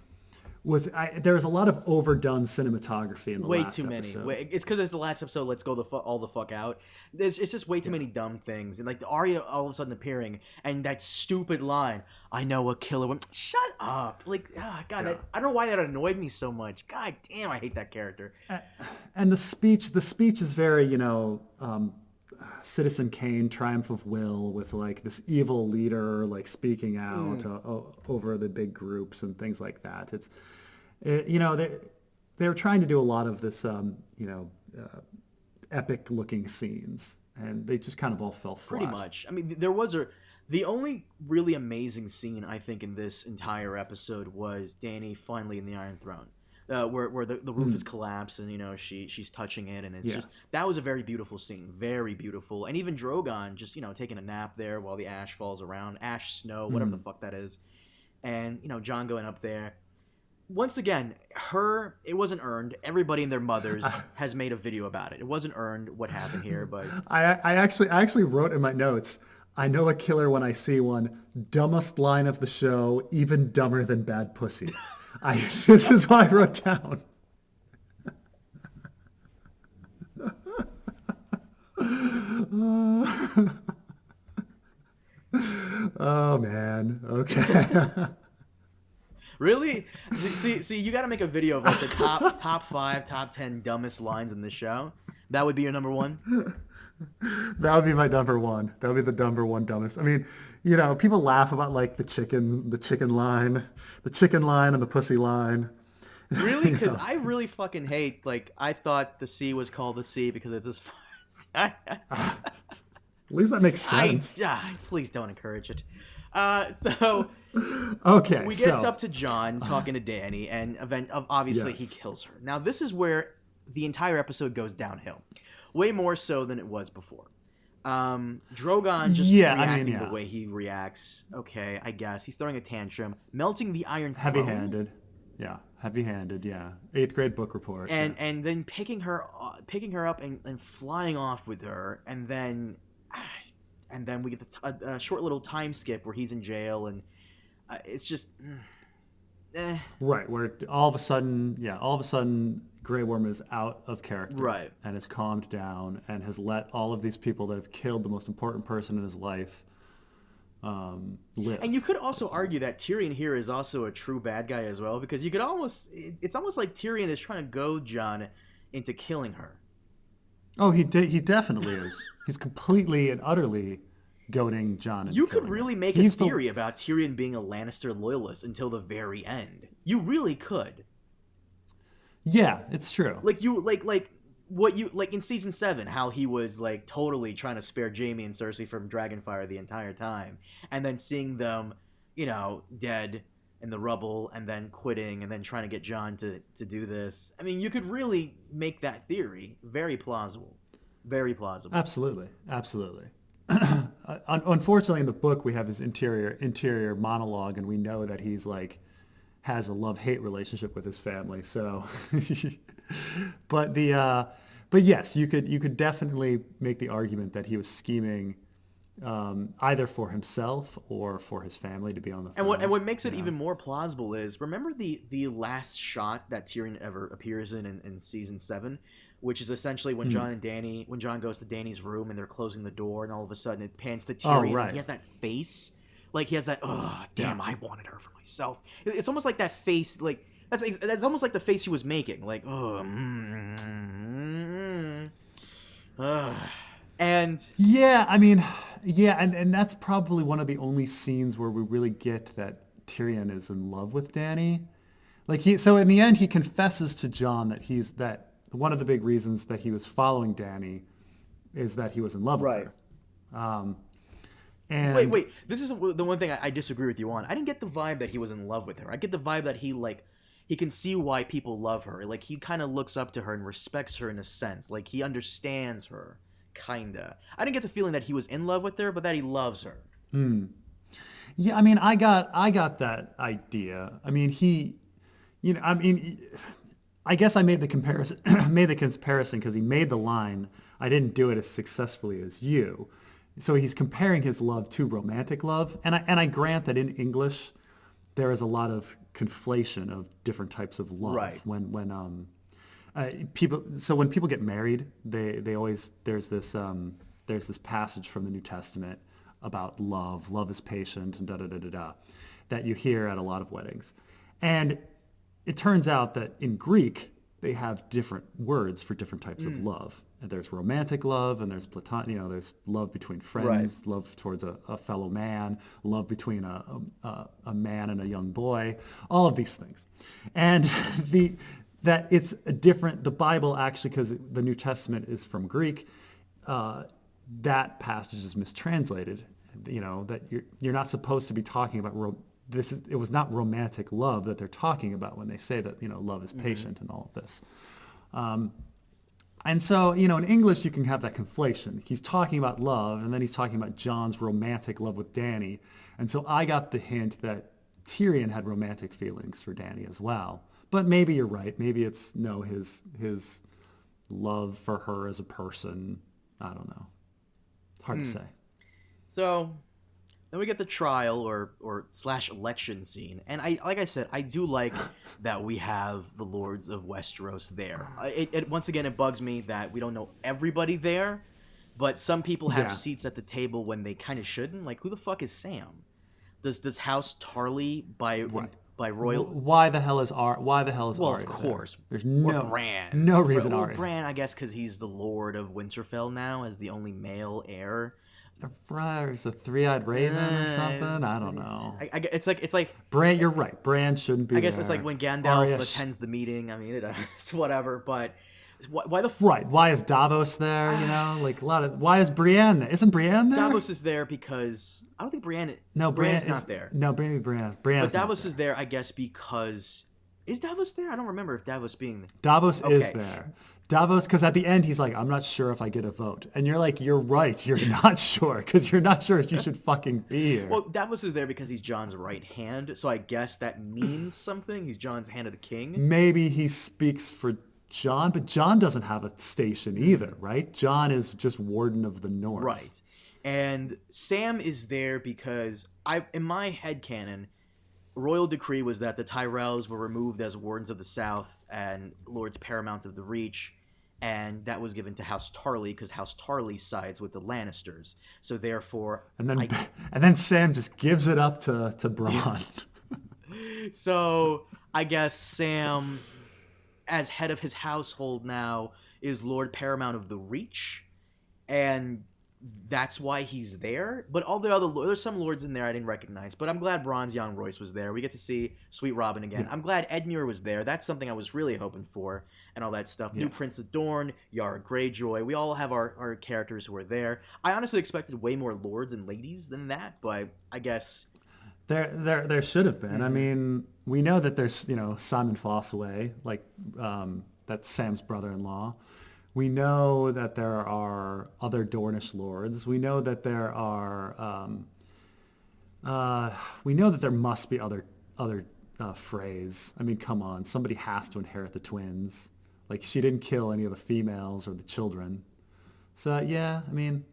there was a lot of overdone cinematography in the last episode. It's because it's the last episode. Let's go all the fuck out. It's just way too many dumb things, and like the Arya all of a sudden appearing and that stupid line, "I know a killer woman." Shut up! Like, God, I don't know why that annoyed me so much. God damn, I hate that character. And the speech is very, Citizen Kane, Triumph of Will, with like this evil leader like speaking out over the big groups and things like that. They were trying to do a lot of this, epic looking scenes, and they just kind of all fell flat. Pretty much. I mean, the only really amazing scene I think in this entire episode was Dany finally in the Iron Throne. Where the roof is collapsed and she's touching it, and it's just, that was a very beautiful scene, very beautiful. And even Drogon just taking a nap there while the ash falls around, ash snow, whatever the fuck that is, and Jon going up there. Once again, it wasn't earned. Everybody and their mothers has made a video about it. It wasn't earned what happened here, but I actually wrote in my notes, I know a killer when I see one. Dumbest line of the show, even dumber than bad pussy. This is what I wrote down. Oh man. Okay. Really? See, you got to make a video of like the top 5, top 10 dumbest lines in the show. That would be your number one. That would be my number one. That would be the number one dumbest. I mean, people laugh about like the chicken line, and the pussy line. Really? Because I really fucking hate. Like, I thought the sea was called the sea because it's as far as. At least that makes sense. Please don't encourage it. So okay, we get up to Jon talking to Dany, and obviously he kills her. Now this is where the entire episode goes downhill, way more so than it was before. Drogon just reacting the way he reacts. Okay, I guess he's throwing a tantrum, melting the Iron Throne. Heavy-handed. Yeah, 8th grade book report. And then picking her up and flying off with her, and then we get a short little time skip where he's in jail, and it's just right, where all of a sudden Grey Worm is out of character, right, and has calmed down and has let all of these people that have killed the most important person in his life live. And you could also argue that Tyrion here is also a true bad guy as well, because it's almost like Tyrion is trying to goad Jon into killing her. Oh, he definitely is. He's completely and utterly goading Jon. You could really make a theory about Tyrion being a Lannister loyalist until the very end. You really could. Yeah, it's true. Like what you in season 7, how he was like totally trying to spare Jaime and Cersei from Dragonfire the entire time, and then seeing them, dead in the rubble, and then quitting, and then trying to get Jon to do this. I mean, you could really make that theory very plausible. Very plausible. Absolutely. Unfortunately, in the book, we have his interior monologue, and we know that he's like has a love-hate relationship with his family. So, but yes, you could definitely make the argument that he was scheming either for himself or for his family to be on the throne. And what makes it even more plausible is, remember the last shot that Tyrion ever appears in season 7, which is essentially when Jon goes to Dany's room and they're closing the door, and all of a sudden it pans to Tyrion. Oh, right. And he has that face, like he has that. Oh, damn! I wanted her for myself. It's almost like that face, like that's almost like the face he was making, like and and that's probably one of the only scenes where we really get that Tyrion is in love with Dany. So in the end, he confesses to Jon that one of the big reasons that he was following Dany is that he was in love with her. And wait, this is the one thing I disagree with you on. I didn't get the vibe that he was in love with her. I get the vibe that he can see why people love her. Like, he kind of looks up to her and respects her in a sense. Like, he understands her, kinda. I didn't get the feeling that he was in love with her, but that he loves her. Yeah, I mean, I got that idea. I mean, I guess I made the comparison because he made the line, "I didn't do it as successfully as you." So he's comparing his love to romantic love, and I grant that in English there is a lot of conflation of different types of love. Right. When people get married, they always there's this passage from the New Testament about love. Love is patient, and that you hear at a lot of weddings, and it turns out that in Greek they have different words for different types of love. And there's romantic love, and there's platonic. There's love between friends, love towards a fellow man, love between a man and a young boy. All of these things, and that it's a different. The Bible actually, because the New Testament is from Greek, that passage is mistranslated. That you're not supposed to be talking about it was not romantic love that they're talking about when they say that love is patient and all of this. And so, in English, you can have that conflation. He's talking about love, and then he's talking about Jon's romantic love with Dany. And so I got the hint that Tyrion had romantic feelings for Dany as well. But maybe you're right. Maybe it's his love for her as a person. I don't know. Hard to say. So then we get the trial or slash election scene, and like I said, I do like that we have the Lords of Westeros there. Once again, it bugs me that we don't know everybody there, but some people have Yeah. seats at the table when they kind of shouldn't. Like, who the fuck is Sam? Does House Tarly Right. by royal? Why the hell is Well, Arya of there? course. There's Or no Bran. no reason Well, Arya. Bran, I guess, because he's the Lord of Winterfell now, as the only male heir. There's a threyed raven or something. I don't But know. it's like Bran, you're right. Bran shouldn't be I guess there. it's like when Gandalf Arya attends the meeting. I mean, it's whatever. But why right. Why is Davos there? Like a lot of. Why is Brienne there? Isn't Brienne there? Davos is there because I don't think Brienne. No, Brienne's is not there. No, maybe Brienne. Brienne's But Davos not is there, I guess, because is Davos there? I don't remember if Davos being there. Davos is Okay. there. Davos, because at the end he's like, I'm not sure if I get a vote, and you're like, you're right, you're not sure, because you're not sure if you should fucking be here. Well, Davos is there because he's Jon's right hand, so I guess that means something. He's Jon's hand of the king. Maybe he speaks for Jon, but Jon doesn't have a station either, right? Jon is just Warden of the North. Right. And Sam is there because in my headcanon, royal decree was that the Tyrells were removed as wardens of the South and lords paramount of the Reach, and that was given to House Tarly because House Tarly sides with the Lannisters. So therefore, And then Sam just gives it up to Bronn. so I guess Sam, as head of his household now, is Lord Paramount of the Reach, and that's why he's there. But all the other there's some lords in there I didn't recognize. But I'm glad Bronze Young Royce was there. We get to see Sweet Robin again. Yeah. I'm glad Edmure was there. That's something I was really hoping for, and all that stuff. Yeah. New Prince of Dorne, Yara Greyjoy. We all have our characters who are there. I honestly expected way more lords and ladies than that, but I guess There should have been. I mean, we know that there's Simon Fossaway, like that's Sam's brother-in-law. We know that there are other Dornish lords. We know that there are. We know that there must be other Freys. I mean, come on, somebody has to inherit the twins. Like, she didn't kill any of the females or the children. So yeah, I mean,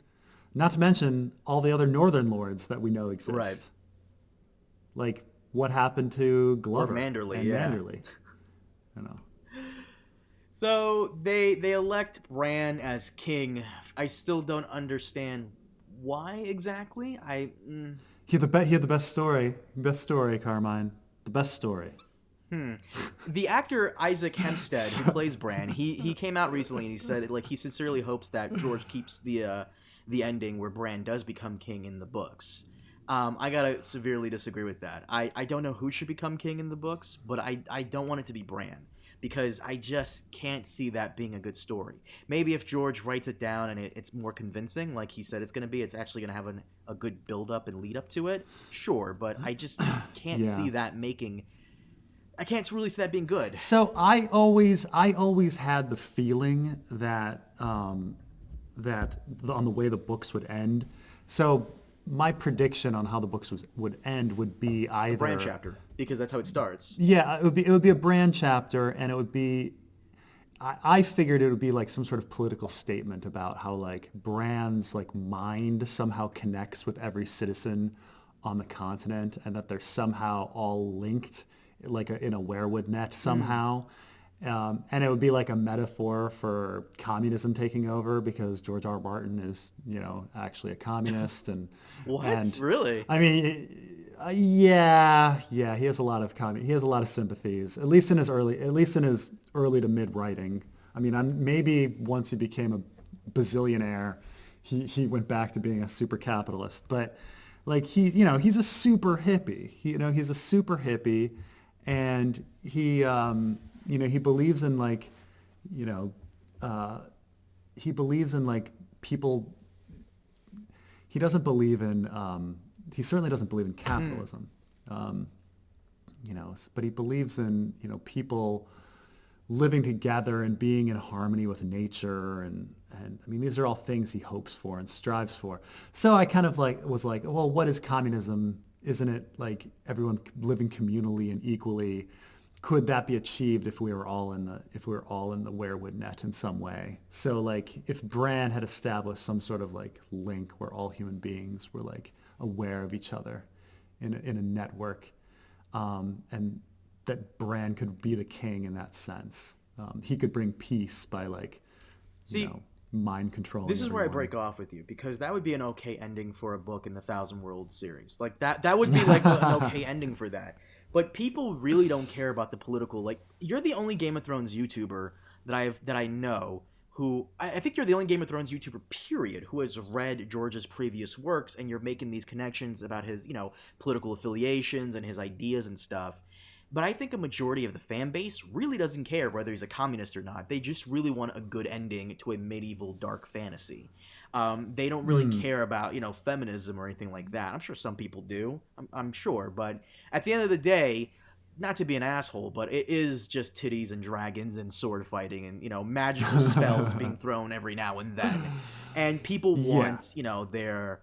not to mention all the other Northern lords that we know exist. Right. Like, what happened to Glover Manderley, and yeah. Manderley? so. They elect Bran as king. I still don't understand why exactly. He had the best story. Best story, Carmine. The best story. The actor Isaac Hempstead, who plays Bran, he came out recently and he said like he sincerely hopes that George keeps the ending where Bran does become king in the books. I gotta severely disagree with that. I don't know who should become king in the books, but I don't want it to be Bran because I just can't see that being a good story. Maybe if George writes it down and it's more convincing, like he said it's going to be, it's actually going to have a good build up and lead up to it. Sure, but I just can't see that making. I can't really see that being good. So I always had the feeling that on the way the books would end. So my prediction on how the books would end would be either Bran chapter, because that's how it starts. Yeah, it would be a Bran chapter, and it would be. I figured it would be like some sort of political statement about how like Bran's like mind somehow connects with every citizen on the continent, and that they're somehow all linked, like in a werewood net somehow. And it would be like a metaphor for communism taking over because George R. R. Martin is, actually a communist and What? and- Really? I mean, yeah, he has a lot of he has a lot of sympathies, at least in his early to mid writing. I mean, maybe once he became a bazillionaire, he went back to being a super capitalist. But like he's a super hippie. He's a super hippie, and he believes in like, he believes in like people. He doesn't believe in. He certainly doesn't believe in capitalism. But he believes in people living together and being in harmony with nature, and I mean these are all things he hopes for and strives for. So I kind of was like, well, what is communism? Isn't it like everyone living communally and equally, could that be achieved if we were all in the werewood net in some way? So like if Bran had established some sort of like link where all human beings were like aware of each other in a network, and that Bran could be the king in that sense. He could bring peace by like, See, mind controlling. this is where I everyone. break off with you, because that would be an okay ending for a book in the Thousand Worlds series. Like that would be like an okay ending for that. But people really don't care about the political. Like, you're the only Game of Thrones YouTuber that I know who I think you're the only Game of Thrones YouTuber period who has read George's previous works, and you're making these connections about his political affiliations and his ideas and stuff. But I think a majority of the fan base really doesn't care whether he's a communist or not. They just really want a good ending to a medieval dark fantasy. They don't really care about, feminism or anything like that. I'm sure some people do. I'm sure. But at the end of the day, not to be an asshole, but it is just titties and dragons and sword fighting and, magical spells being thrown every now and then. And people want, their...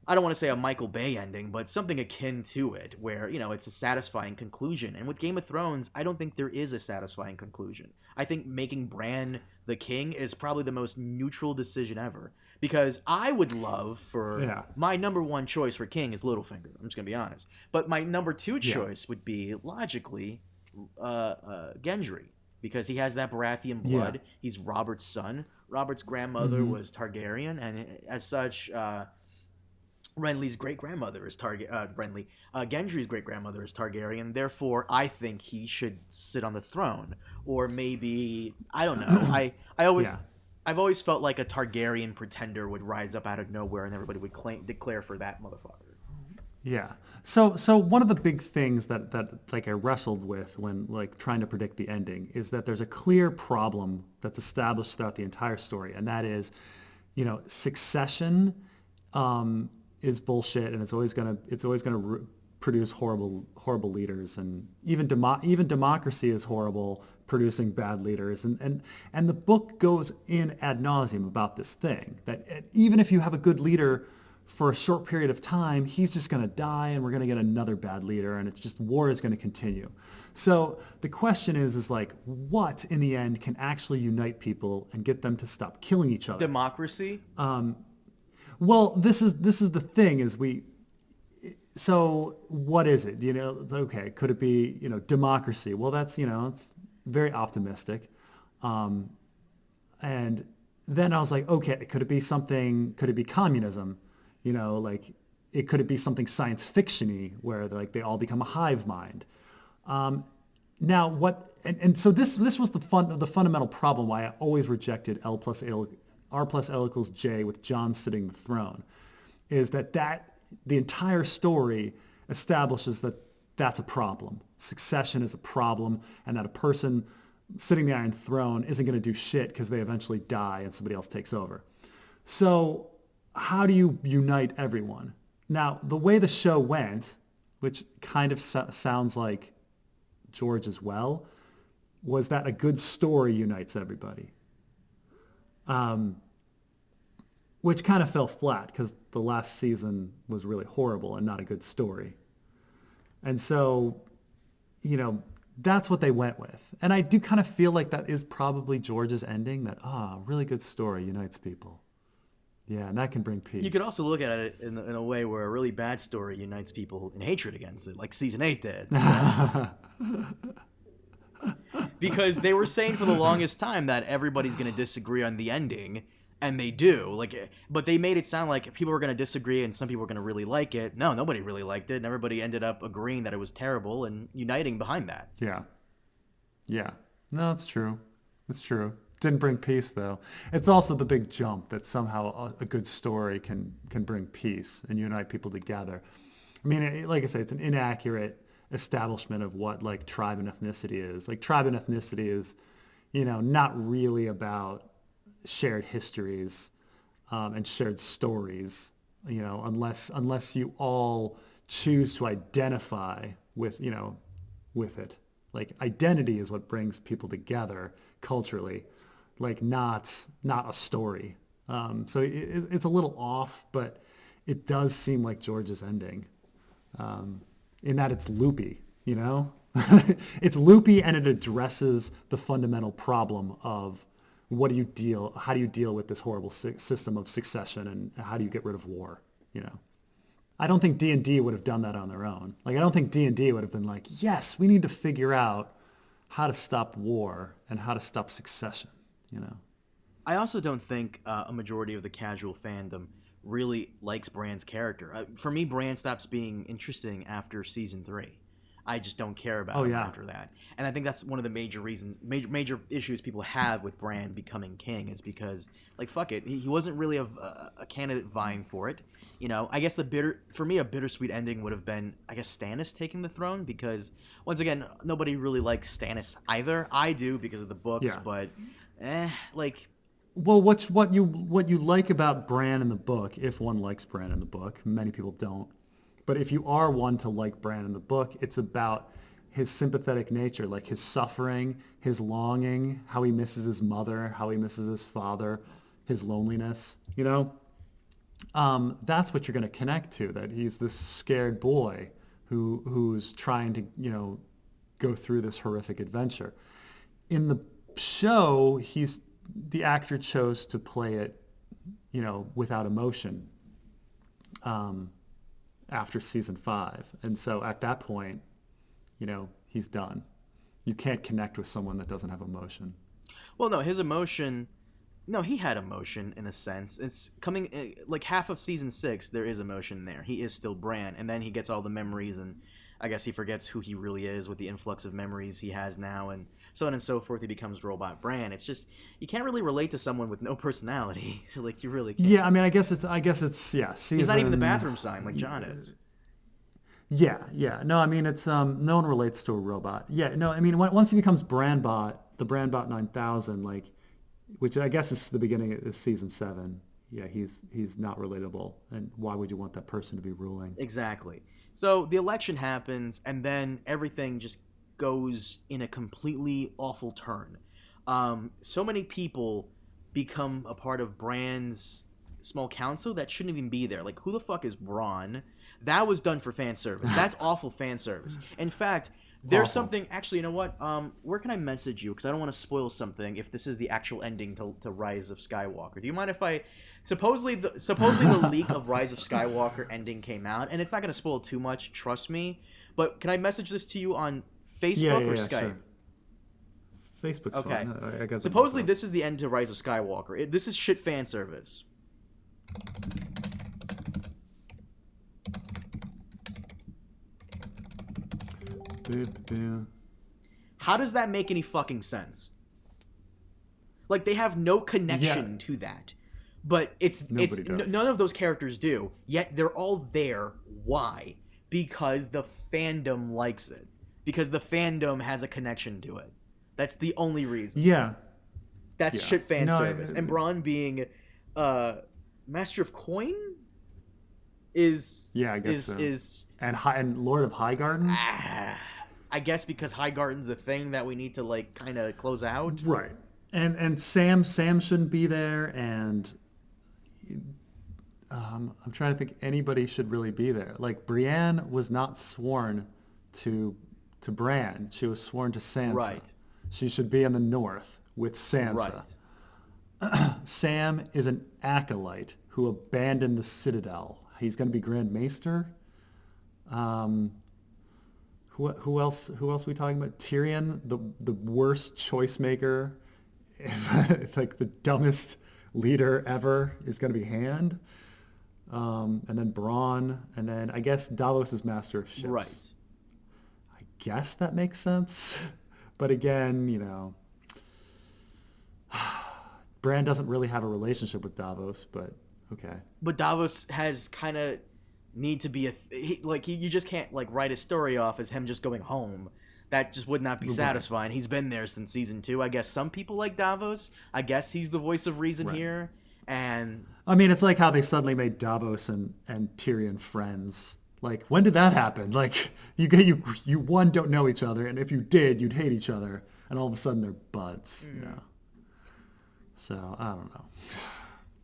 I don't want to say a Michael Bay ending, but something akin to it, where, it's a satisfying conclusion. And with Game of Thrones, I don't think there is a satisfying conclusion. I think making Bran the king is probably the most neutral decision ever. Because I would love for... My number one choice for king is Littlefinger. I'm just going to be honest. But my number two choice would be, logically, Gendry. Because he has that Baratheon blood. Yeah. He's Robert's son. Robert's grandmother was Targaryen. And as such... Renly's great-grandmother is Gendry's great-grandmother is Targaryen. Therefore, I think he should sit on the throne. Or maybe, I don't know. I've always felt like a Targaryen pretender would rise up out of nowhere and everybody would declare for that motherfucker. Yeah. So one of the big things that like I wrestled with when like trying to predict the ending is that there's a clear problem that's established throughout the entire story, and that is, succession is bullshit, and it's always gonna produce horrible leaders, and even democracy is horrible, producing bad leaders, and the book goes in ad nauseum about this thing, that even if you have a good leader for a short period of time, he's just gonna die, and we're gonna get another bad leader, and it's just war is gonna continue. So the question is like, what in the end can actually unite people and get them to stop killing each other? Democracy. Well, this is the thing so what is it? Okay, could it be, democracy? Well, that's, it's very optimistic. And then I was like, okay, could it be communism? Could it be something science fiction-y where they all become a hive mind? Now what, and so this was the fundamental problem why I always rejected R plus L equals J with Jon sitting the throne, is that the entire story establishes that that's a problem. Succession is a problem, and that a person sitting the Iron Throne isn't going to do shit because they eventually die and somebody else takes over. So how do you unite everyone? Now, the way the show went, which kind of sounds like George as well, was that a good story unites everybody. Which kind of fell flat because the last season was really horrible and not a good story. And so, that's what they went with. And I do kind of feel like that is probably George's ending, that, really good story unites people. Yeah, and that can bring peace. You could also look at it in a way where a really bad story unites people in hatred against it, like Season 8 did. So. Because they were saying for the longest time that everybody's going to disagree on the ending, and they do. But they made it sound like people were going to disagree and some people were going to really like it. No, nobody really liked it, and everybody ended up agreeing that it was terrible and uniting behind that. Yeah. Yeah. No, it's true. It's true. Didn't bring peace, though. It's also the big jump that somehow a good story can bring peace and unite people together. I mean, like I say, it's an inaccurate establishment of what tribe and ethnicity is. Tribe and ethnicity is, not really about shared histories and shared stories, unless you all choose to identify with it. Identity is what brings people together culturally, not a story. So it's a little off, but it does seem like George's ending. In that it's loopy, It's loopy, and it addresses the fundamental problem of how do you deal with this horrible system of succession, and how do you get rid of war, you know? I don't think D&D would have done that on their own. Like, I don't think D&D would have been like, yes, we need to figure out how to stop war and how to stop succession, you know? I also don't think a majority of the casual fandom really likes Bran's character. For me, Bran stops being interesting after season 3. I just don't care about him after that. And I think that's one of the major reasons, major issues people have with Bran becoming king is because, like, fuck it, he wasn't really a candidate vying for it. You know, I guess for me, a bittersweet ending would have been, I guess, Stannis taking the throne, because, once again, nobody really likes Stannis either. I do because of the books, but, like... Well, what you like about Bran in the book, if one likes Bran in the book, many people don't, but if you are one to like Bran in the book, it's about his sympathetic nature, like his suffering, his longing, how he misses his mother, how he misses his father, his loneliness, you know? That's what you're going to connect to, that he's this scared boy who's trying to, you know, go through this horrific adventure. In the show, the actor chose to play it, you know, without emotion after season 5. And so at that point, you know, he's done. You can't connect with someone that doesn't have emotion. Well, no, his emotion... No, he had emotion in a sense. It's coming... Like, half of season 6, there is emotion there. He is still Bran. And then he gets all the memories, and I guess he forgets who he really is with the influx of memories he has now, and so on and so forth. He becomes Robot Bran. It's just... You can't really relate to someone with no personality. So, like, you really can't. Yeah, I mean, I guess it's He's not even the bathroom sign like Jon is. Yeah. No, I mean, it's no one relates to a robot. Yeah, no, I mean, once he becomes Branbot, the Branbot 9000, like, which I guess is the beginning of season 7. Yeah, he's not relatable, and why would you want that person to be ruling? Exactly. So the election happens, and then everything just goes in a completely awful turn. So many people become a part of Bran's small council that shouldn't even be there. Like, who the fuck is Bronn? That was done for fan service. That's awful fan service. In fact, there's something... Actually, you know what? Where can I message you? Because I don't want to spoil something if this is the actual ending to Rise of Skywalker. Do you mind if I... Supposedly the leak of Rise of Skywalker ending came out, and it's not going to spoil too much, trust me. But can I message this to you on Facebook or Skype? Sure. Facebook's okay. fine. I guess supposedly this is the end to Rise of Skywalker. This is shit fan service. How does that make any fucking sense? Like, they have no connection to that. But none of those characters do, yet they're all there. Why? Because the fandom likes it. Because the fandom has a connection to it. That's the only reason. Yeah. That's shit fan service. And Bronn being Master of Coin is... Yeah, I guess so. And Lord of Highgarden? I guess because Highgarden's a thing that we need to, like, kind of close out. Right. And Sam shouldn't be there, and... I'm trying to think anybody should really be there. Like, Brienne was not sworn to Bran. She was sworn to Sansa. Right. She should be in the north with Sansa. Right. Sam is an acolyte who abandoned the Citadel. He's going to be Grand Maester. Who else are we talking about? Tyrion, the worst choice maker, like the dumbest leader ever, is going to be Hand. And then Bronn, and then I guess Davos is Master of Ships. Right. I guess that makes sense. But again, you know, Bran doesn't really have a relationship with Davos, but okay. But Davos has kind of need to be you just can't, like, write his story off as him just going home. That just would not be satisfying. He's been there since season 2. I guess some people like Davos. I guess he's the voice of reason here. And I mean, it's like how they suddenly made Davos and Tyrion friends. Like, when did that happen? Like, you one don't know each other, and if you did, you'd hate each other, and all of a sudden they're buds. You know. So I don't know.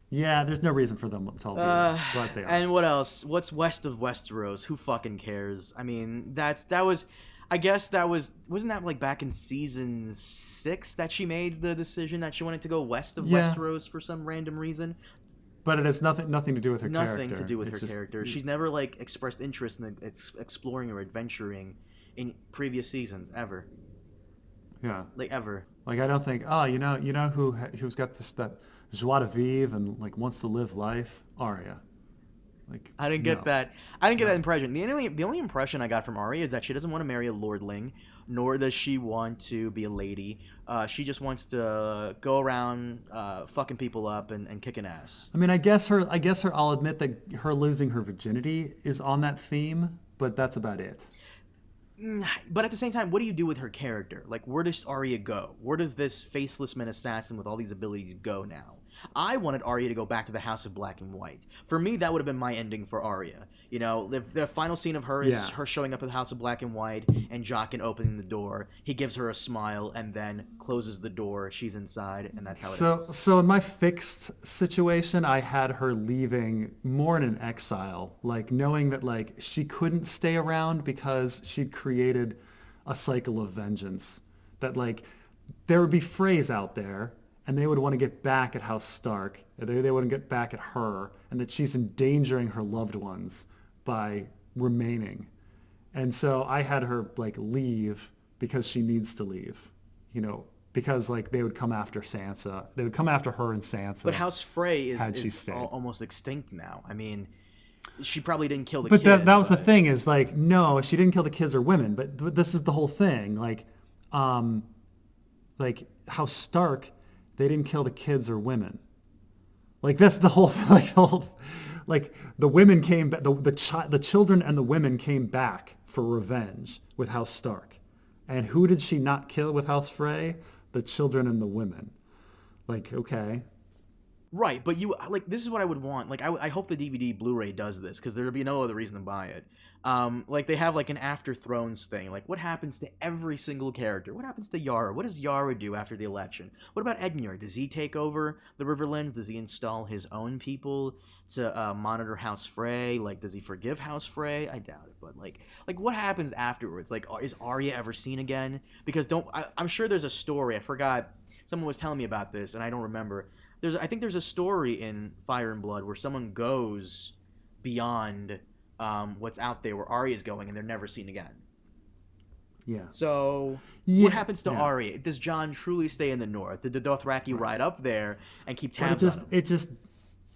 Yeah, there's no reason for them to all be there, but they are. And what else? What's west of Westeros? Who fucking cares? I mean, that was. I guess wasn't that like back in season 6 that she made the decision that she wanted to go west of Yeah, Westeros for some random reason? but it has nothing to do with her Nothing character. to do with It's her just, character. She's never like expressed interest in exploring or adventuring in previous seasons ever, yeah. like ever. Like I don't think, oh, who's got this that joie de vivre and like wants to live life? Arya. Like I didn't get no, that. I didn't get that no. impression. The only impression I got from Arya is that she doesn't want to marry a lordling, nor does she want to be a lady. She just wants to go around fucking people up and kicking ass. I mean, I'll admit that her losing her virginity is on that theme, but that's about it. But at the same time, what do you do with her character? Like, where does Arya go? Where does this faceless man assassin with all these abilities go now? I wanted Arya to go back to the House of Black and White. For me, that would have been my ending for Arya. You know, the final scene of her is her showing up at the House of Black and White and Jaqen opening the door. He gives her a smile and then closes the door. She's inside, and that's how it ends. So in my fixed situation, I had her leaving more in an exile, like knowing that like she couldn't stay around because she'd created a cycle of vengeance. That like there would be Freys out there, and they would want to get back at House Stark. They want to get back at her, and that she's endangering her loved ones by remaining. And so I had her like leave because she needs to leave, because like they would come after Sansa. They would come after her and Sansa. But House Frey is almost extinct now. I mean, she probably didn't kill the kids. But that was the thing is like, no, she didn't kill the kids or women. But this is the whole thing. Like House Stark, they didn't kill the kids or women. Like that's the whole like the women came back, the children and the women came back for revenge with House Stark. And who did she not kill with House Frey? The children and the women. Like, okay. Right, but this is what I would want. Like, I hope the DVD Blu-ray does this, because there would be no other reason to buy it. Like, they have, like, an After Thrones thing. Like, what happens to every single character? What happens to Yara? What does Yara do after the election? What about Edmure? Does he take over the Riverlands? Does he install his own people to monitor House Frey? Like, does he forgive House Frey? I doubt it, but, like what happens afterwards? Like, is Arya ever seen again? Because I'm sure there's a story. I forgot. Someone was telling me about this, and I don't remember. I think there's a story in Fire and Blood where someone goes beyond what's out there, where Arya's going, and they're never seen again. Yeah. So, what happens to Arya? Does Jon truly stay in the North? Did the Dothraki ride up there and keep tabs on him?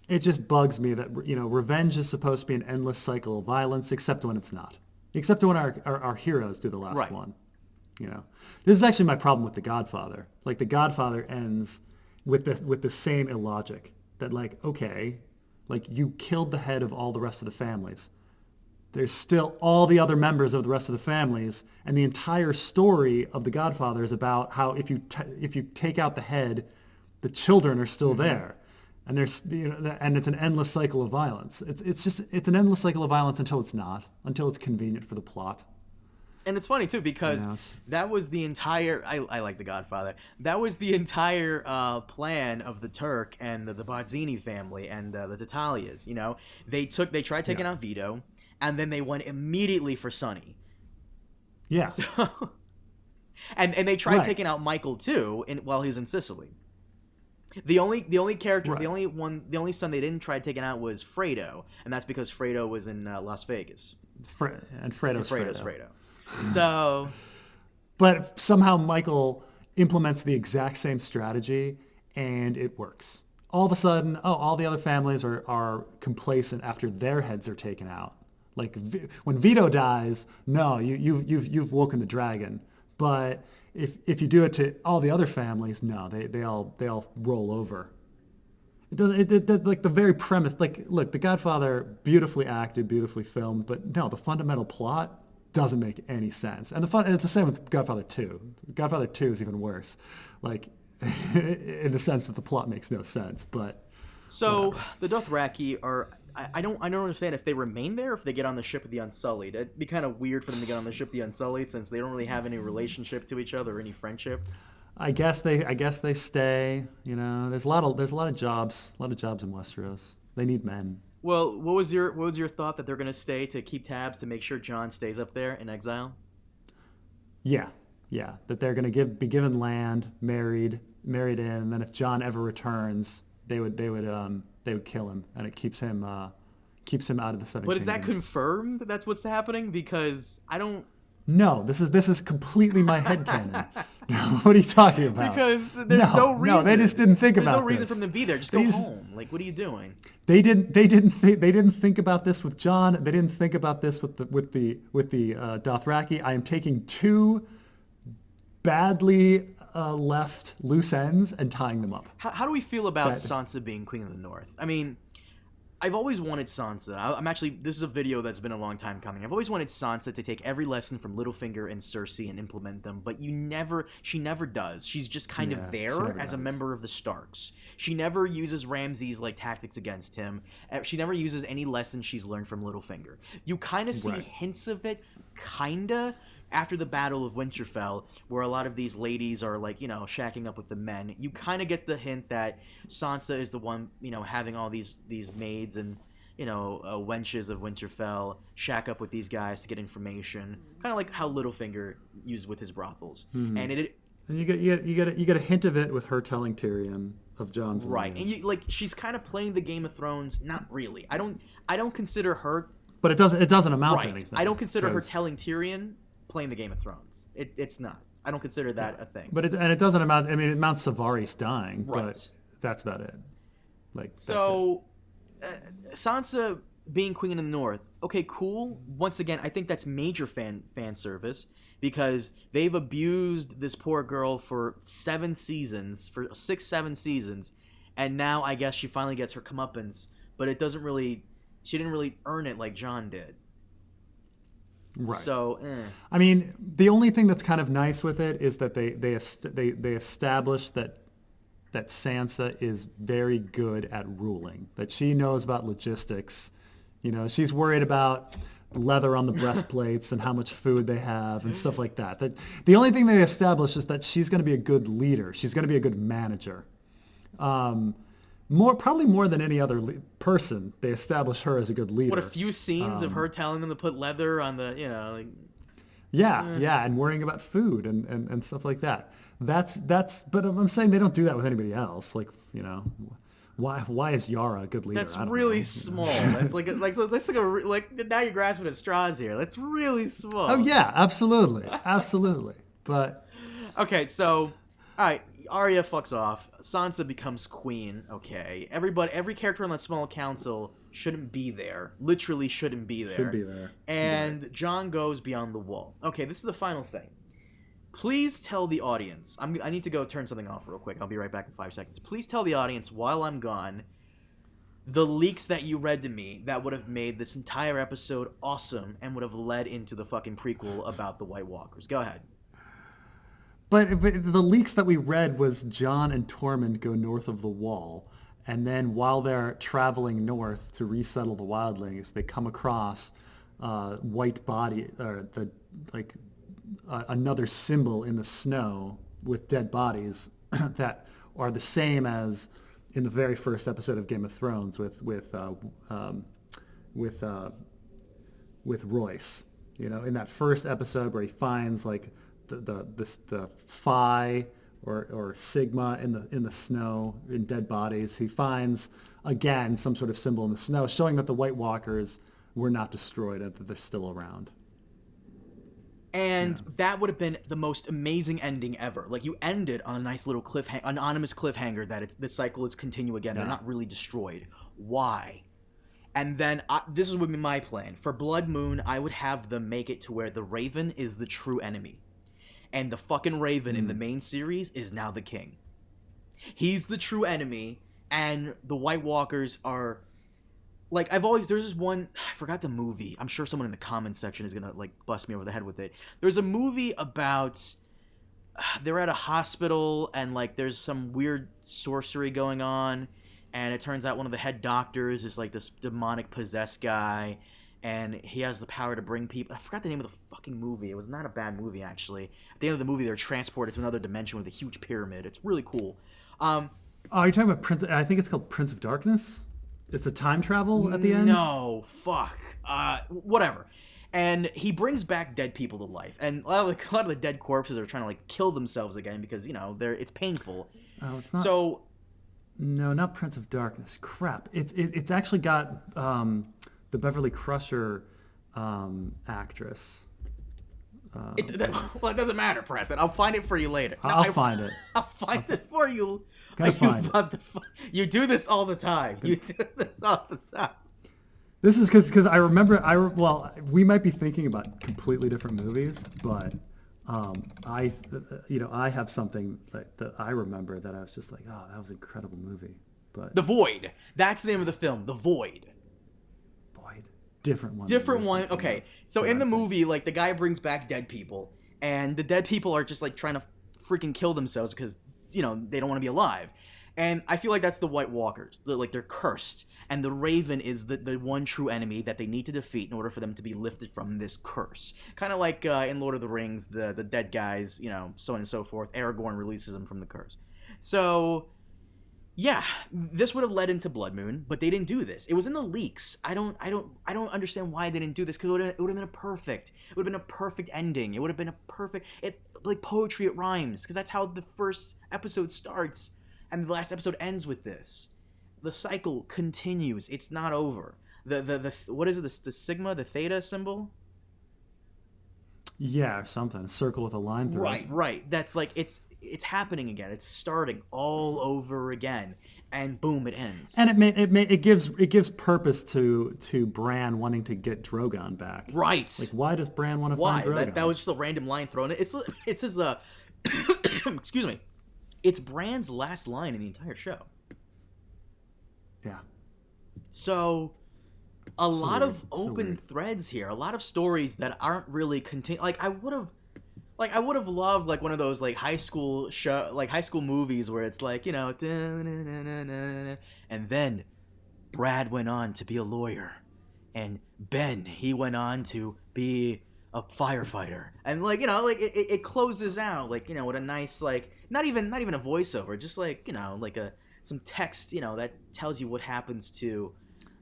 It just bugs me that revenge is supposed to be an endless cycle of violence, except when it's not. Except when our heroes do the last one. This is actually my problem with The Godfather. Like The Godfather ends with the same illogic that like, okay, like you killed the head of all the rest of the families. There's still all the other members of the rest of the families, and the entire story of The Godfather is about how if you take out the head, the children are still there, and there's and it's an endless cycle of violence. It's an endless cycle of violence until it's not, until it's convenient for the plot. And it's funny, too, because that was the entire... I like The Godfather. That was the entire plan of the Turk and the Barzini family and the Tatalias, They tried taking out Vito, and then they went immediately for Sonny. Yeah. So, and they tried taking out Michael, too, while he was in Sicily. The only character, the only son they didn't try taking out was Fredo, and that's because Fredo was in Las Vegas. And Fredo's Fredo. So, but somehow Michael implements the exact same strategy, and it works. All of a sudden, all the other families are complacent after their heads are taken out. Like when Vito dies, no, you've woken the dragon. But if you do it to all the other families, no, they all roll over. It like the very premise. Like, look, The Godfather, beautifully acted, beautifully filmed, but no, the fundamental plot doesn't make any sense. And it's the same with Godfather 2. Godfather 2 is even worse, like in the sense that the plot makes no sense. But so the Dothraki are. I don't understand if they remain there, or if they get on the ship of the Unsullied. It'd be kind of weird for them to get on the ship of the Unsullied, since they don't really have any relationship to each other or any friendship. I guess they stay. There's a lot of jobs in Westeros. They need men. Well, what was your thought that they're gonna stay to keep tabs to make sure Jon stays up there in exile? Yeah, yeah, that they're going to be given land, married in, and then if Jon ever returns, they would kill him, and it keeps him out of the Seven But is that Kingdoms. confirmed that that's what's happening? Because I don't. No, this is completely my headcanon. What are you talking about? Because there's no reason. No, they just didn't think about this. There's no reason for them to be there. Just go home. Like, what are you doing? They didn't think about this with Jon. They didn't think about this with the Dothraki. I am taking two badly left loose ends and tying them up. How do we feel about Sansa being Queen of the North? I mean, I've always wanted Sansa. I'm actually, this is a video that's been a long time coming. I've always wanted Sansa to take every lesson from Littlefinger and Cersei and implement them, but she never does. She's just kind of there as a member of the Starks. She never uses Ramsay's like tactics against him. She never uses any lessons she's learned from Littlefinger. You kind of see hints of it, kinda, after the Battle of Winterfell, where a lot of these ladies are like, shacking up with the men. You kind of get the hint that Sansa is the one, having all these maids and, wenches of Winterfell shack up with these guys to get information. Kind of like how Littlefinger used with his brothels. Mm-hmm. And you get a hint of it with her telling Tyrion of Jon's right, lineage. and she's kind of playing the Game of Thrones. Not really. I don't consider her. But it doesn't amount to anything. I don't consider her telling Tyrion playing the Game of Thrones. It's not. I don't consider that a thing. But it doesn't amount. I mean, it amounts to Varys dying, right. But that's about it. So, Sansa being Queen of the North. Okay, cool. Once again, I think that's major fan service because they've abused this poor girl for 7 seasons, for 6-7 seasons, and now I guess she finally gets her comeuppance. But it doesn't really. She didn't really earn it like Jon did. Right. So, I mean, the only thing that's kind of nice with it is that they established that Sansa is very good at ruling. That she knows about logistics. She's worried about leather on the breastplates and how much food they have and stuff like that. That the only thing they established is that she's going to be a good leader. She's going to be a good manager. Probably more than any other person, they establish her as a good leader. What, a few scenes of her telling them to put leather on the, Yeah, and worrying about food and stuff like that. But I'm saying they don't do that with anybody else. Like, why is Yara a good leader? That's really small. That's like now you're grasping at straws here. That's really small. Oh yeah, absolutely. But okay, so all right. Arya fucks off. Sansa becomes queen. Okay. Every character on that small council shouldn't be there. Literally shouldn't be there. Should be there. And Jon goes beyond the wall. Okay, this is the final thing. Please tell the audience. I need to go turn something off real quick. I'll be right back in 5 seconds. Please tell the audience while I'm gone the leaks that you read to me that would have made this entire episode awesome and would have led into the fucking prequel about the White Walkers. Go ahead. But the leaks that we read was Jon and Tormund go north of the wall, and then while they're traveling north to resettle the wildlings, they come across white body, or another symbol in the snow with dead bodies that are the same as in the very first episode of Game of Thrones with Royce. In that first episode where he finds like the phi or sigma in the snow in dead bodies, he finds again some sort of symbol in the snow showing that the White Walkers were not destroyed and that they're still around. And that would have been the most amazing ending ever. Like, you ended on a nice little anonymous cliffhanger that the cycle is continue again. They're not really destroyed. Why? And then this would be my plan. For Bloodmoon, I would have them make it to where the Raven is the true enemy. And the fucking Raven in the main series is now the king. He's the true enemy, and the White Walkers are... Like, there's this one, I forgot the movie. I'm sure someone in the comments section is gonna, bust me over the head with it. There's a movie about, they're at a hospital, and, there's some weird sorcery going on, and it turns out one of the head doctors is, this demonic possessed guy, and he has the power to bring people... I forgot the name of the fucking movie. It was not a bad movie, actually. At the end of the movie, they're transported to another dimension with a huge pyramid. It's really cool. Oh, you're talking about Prince... I think it's called Prince of Darkness? It's the time travel at the end? No, fuck. Whatever. And he brings back dead people to life, and a lot of the dead corpses are trying to like kill themselves again because it's painful. Oh, it's not. So, no, not Prince of Darkness. Crap. It's actually got the Beverly Crusher actress. it doesn't matter, Preston. I'll find it for you later. No, I'll find it. I'll find it for you. Gotta find it. You do this all the time. You do this all the time. This is because I remember. Well, we might be thinking about completely different movies, but I have something that I remember that I was just like, oh, that was an incredible movie. But The Void. That's the name of the film. The Void. Different one. Different one. Okay. So in the movie, like, the guy brings back dead people, and the dead people are just like trying to freaking kill themselves because they don't want to be alive. And I feel like that's the White Walkers. They're cursed. And the Raven is the one true enemy that they need to defeat in order for them to be lifted from this curse. Kind of like in Lord of the Rings, the dead guys, so on and so forth. Aragorn releases them from the curse. So, yeah, this would have led into Bloodmoon, but they didn't do this. It was in the leaks. I don't understand why they didn't do this, because it would have been a perfect ending. It would have been a perfect. It's like poetry. It rhymes, because that's how the first episode starts. And the last episode ends with this. The cycle continues. It's not over. The what is it? The sigma, the theta symbol? Yeah, or something. A circle with a line through it. Right. That's like it's happening again. It's starting all over again, and boom, it ends. And it gives purpose to Bran wanting to get Drogon back. Right. Like, why does Bran want to find Drogon? That was just a random line thrown. It's his excuse me. It's Bran's last line in the entire show. Yeah. So, a lot of open threads here. A lot of stories that aren't really continued. Like, I would have loved like one of those like high school movies where it's like, and then Brad went on to be a lawyer, and Ben, he went on to be a firefighter, and it closes out with a nice not even a voiceover, just some text that tells you what happens to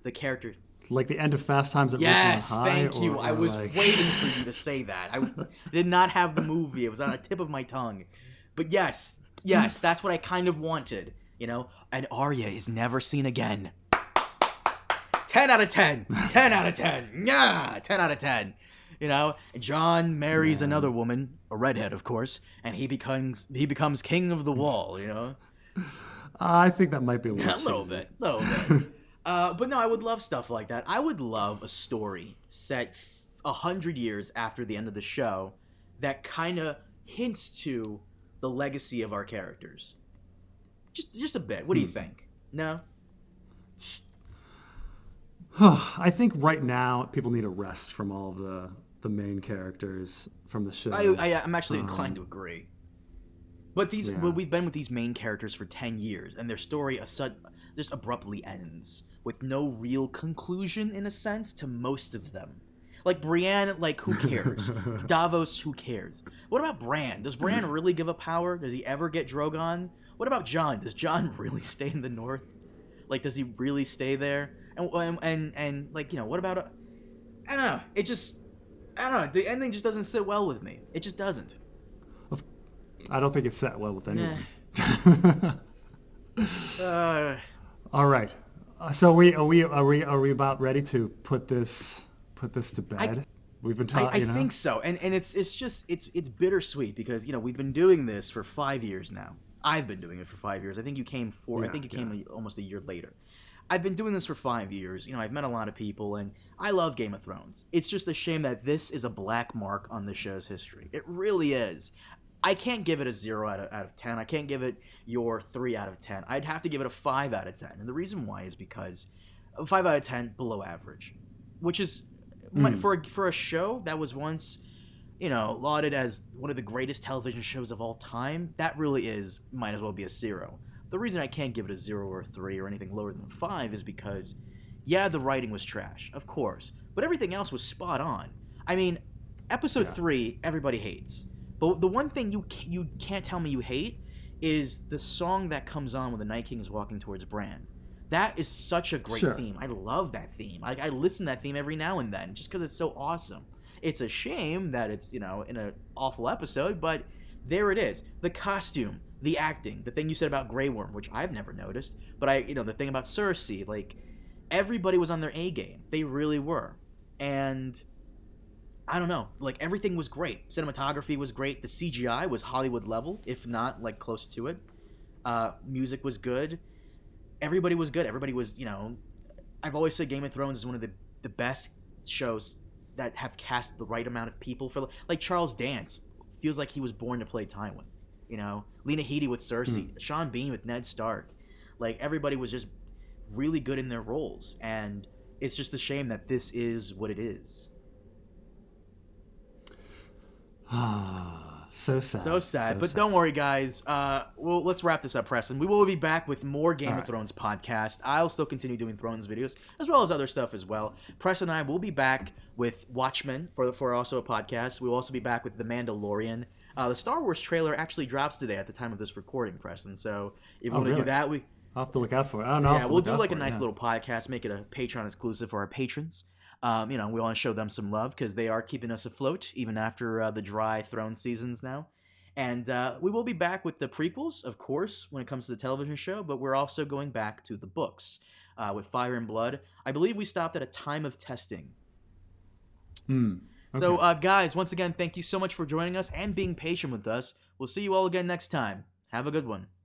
the character. Like the end of Fast Times at Yes, Ridgemont High. thank you. I was waiting for you to say that. I did not have the movie. It was on the tip of my tongue. But yes, that's what I kind of wanted. And Arya is never seen again. 10 out of 10. 10 out of 10. Yeah, 10 out of 10. John marries another woman, a redhead, of course, and he becomes king of the wall. I think that might be a little bit. But no, I would love stuff like that. I would love a story set 100 years after the end of the show that kind of hints to the legacy of our characters. Just a bit. What do you think? No? I think right now people need a rest from all of the main characters from the show. I'm actually inclined to agree. But we've been with these main characters for 10 years, and their story just abruptly ends with no real conclusion, in a sense, to most of them. Like Brienne, who cares? Davos, who cares? What about Bran? Does Bran really give up power? Does he ever get Drogon? What about Jon? Does Jon really stay in the north? Does he really stay there? And what about? I don't know. I don't know. The ending just doesn't sit well with me. It just doesn't. I don't think it's set well with anyone. All right. So are we about ready to put this to bed? We've been talking. I think so, and it's bittersweet because we've been doing this for 5 years now. I've been doing it for 5 years. I think you came almost a year later. I've been doing this for 5 years. I've met a lot of people, and I love Game of Thrones. It's just a shame that this is a black mark on the show's history. It really is. I can't give it a 0 out of 10. I can't give it your 3 out of 10. I'd have to give it a 5 out of 10. And the reason why is because 5 out of 10 below average, which is for a show that was once, lauded as one of the greatest television shows of all time. That really might as well be a 0. The reason I can't give it a 0 or a 3 or anything lower than 5 is because, the writing was trash, of course, but everything else was spot on. I mean, episode 3, everybody hates. But the one thing you can't tell me you hate is the song that comes on when the Night King is walking towards Bran. That is such a great theme. I love that theme. I listen to that theme every now and then just because it's so awesome. It's a shame that it's, in an awful episode, but there it is. The costume, the acting, the thing you said about Grey Worm, which I've never noticed, but the thing about Cersei, like, everybody was on their A game. They really were. And I don't know, like, everything was great. Cinematography was great. The CGI was Hollywood level, if not, like, close to it. Music was good. Everybody was good. Everybody was, I've always said Game of Thrones is one of the best shows that have cast the right amount of people for, like, Charles Dance feels like he was born to play Tywin. Lena Headey with Cersei, Sean Bean with Ned Stark. Like, everybody was just really good in their roles, and it's just a shame that this is what it is. So sad. So sad. But don't worry, guys. Well, let's wrap this up, Preston. We will be back with more Game of Thrones podcast. I'll still continue doing Thrones videos, as well as other stuff as well. Preston and I will be back with Watchmen for also a podcast. We will also be back with The Mandalorian. The Star Wars trailer actually drops today at the time of this recording, Preston. So if you want to do that, I'll have to look out for it. I don't know. Yeah, we'll do like a nice little podcast, make it a Patreon exclusive for our patrons. We want to show them some love because they are keeping us afloat even after the dry throne seasons now. And we will be back with the prequels, of course, when it comes to the television show, but we're also going back to the books with Fire and Blood. I believe we stopped at a time of testing. Okay. So, guys, once again, thank you so much for joining us and being patient with us. We'll see you all again next time. Have a good one.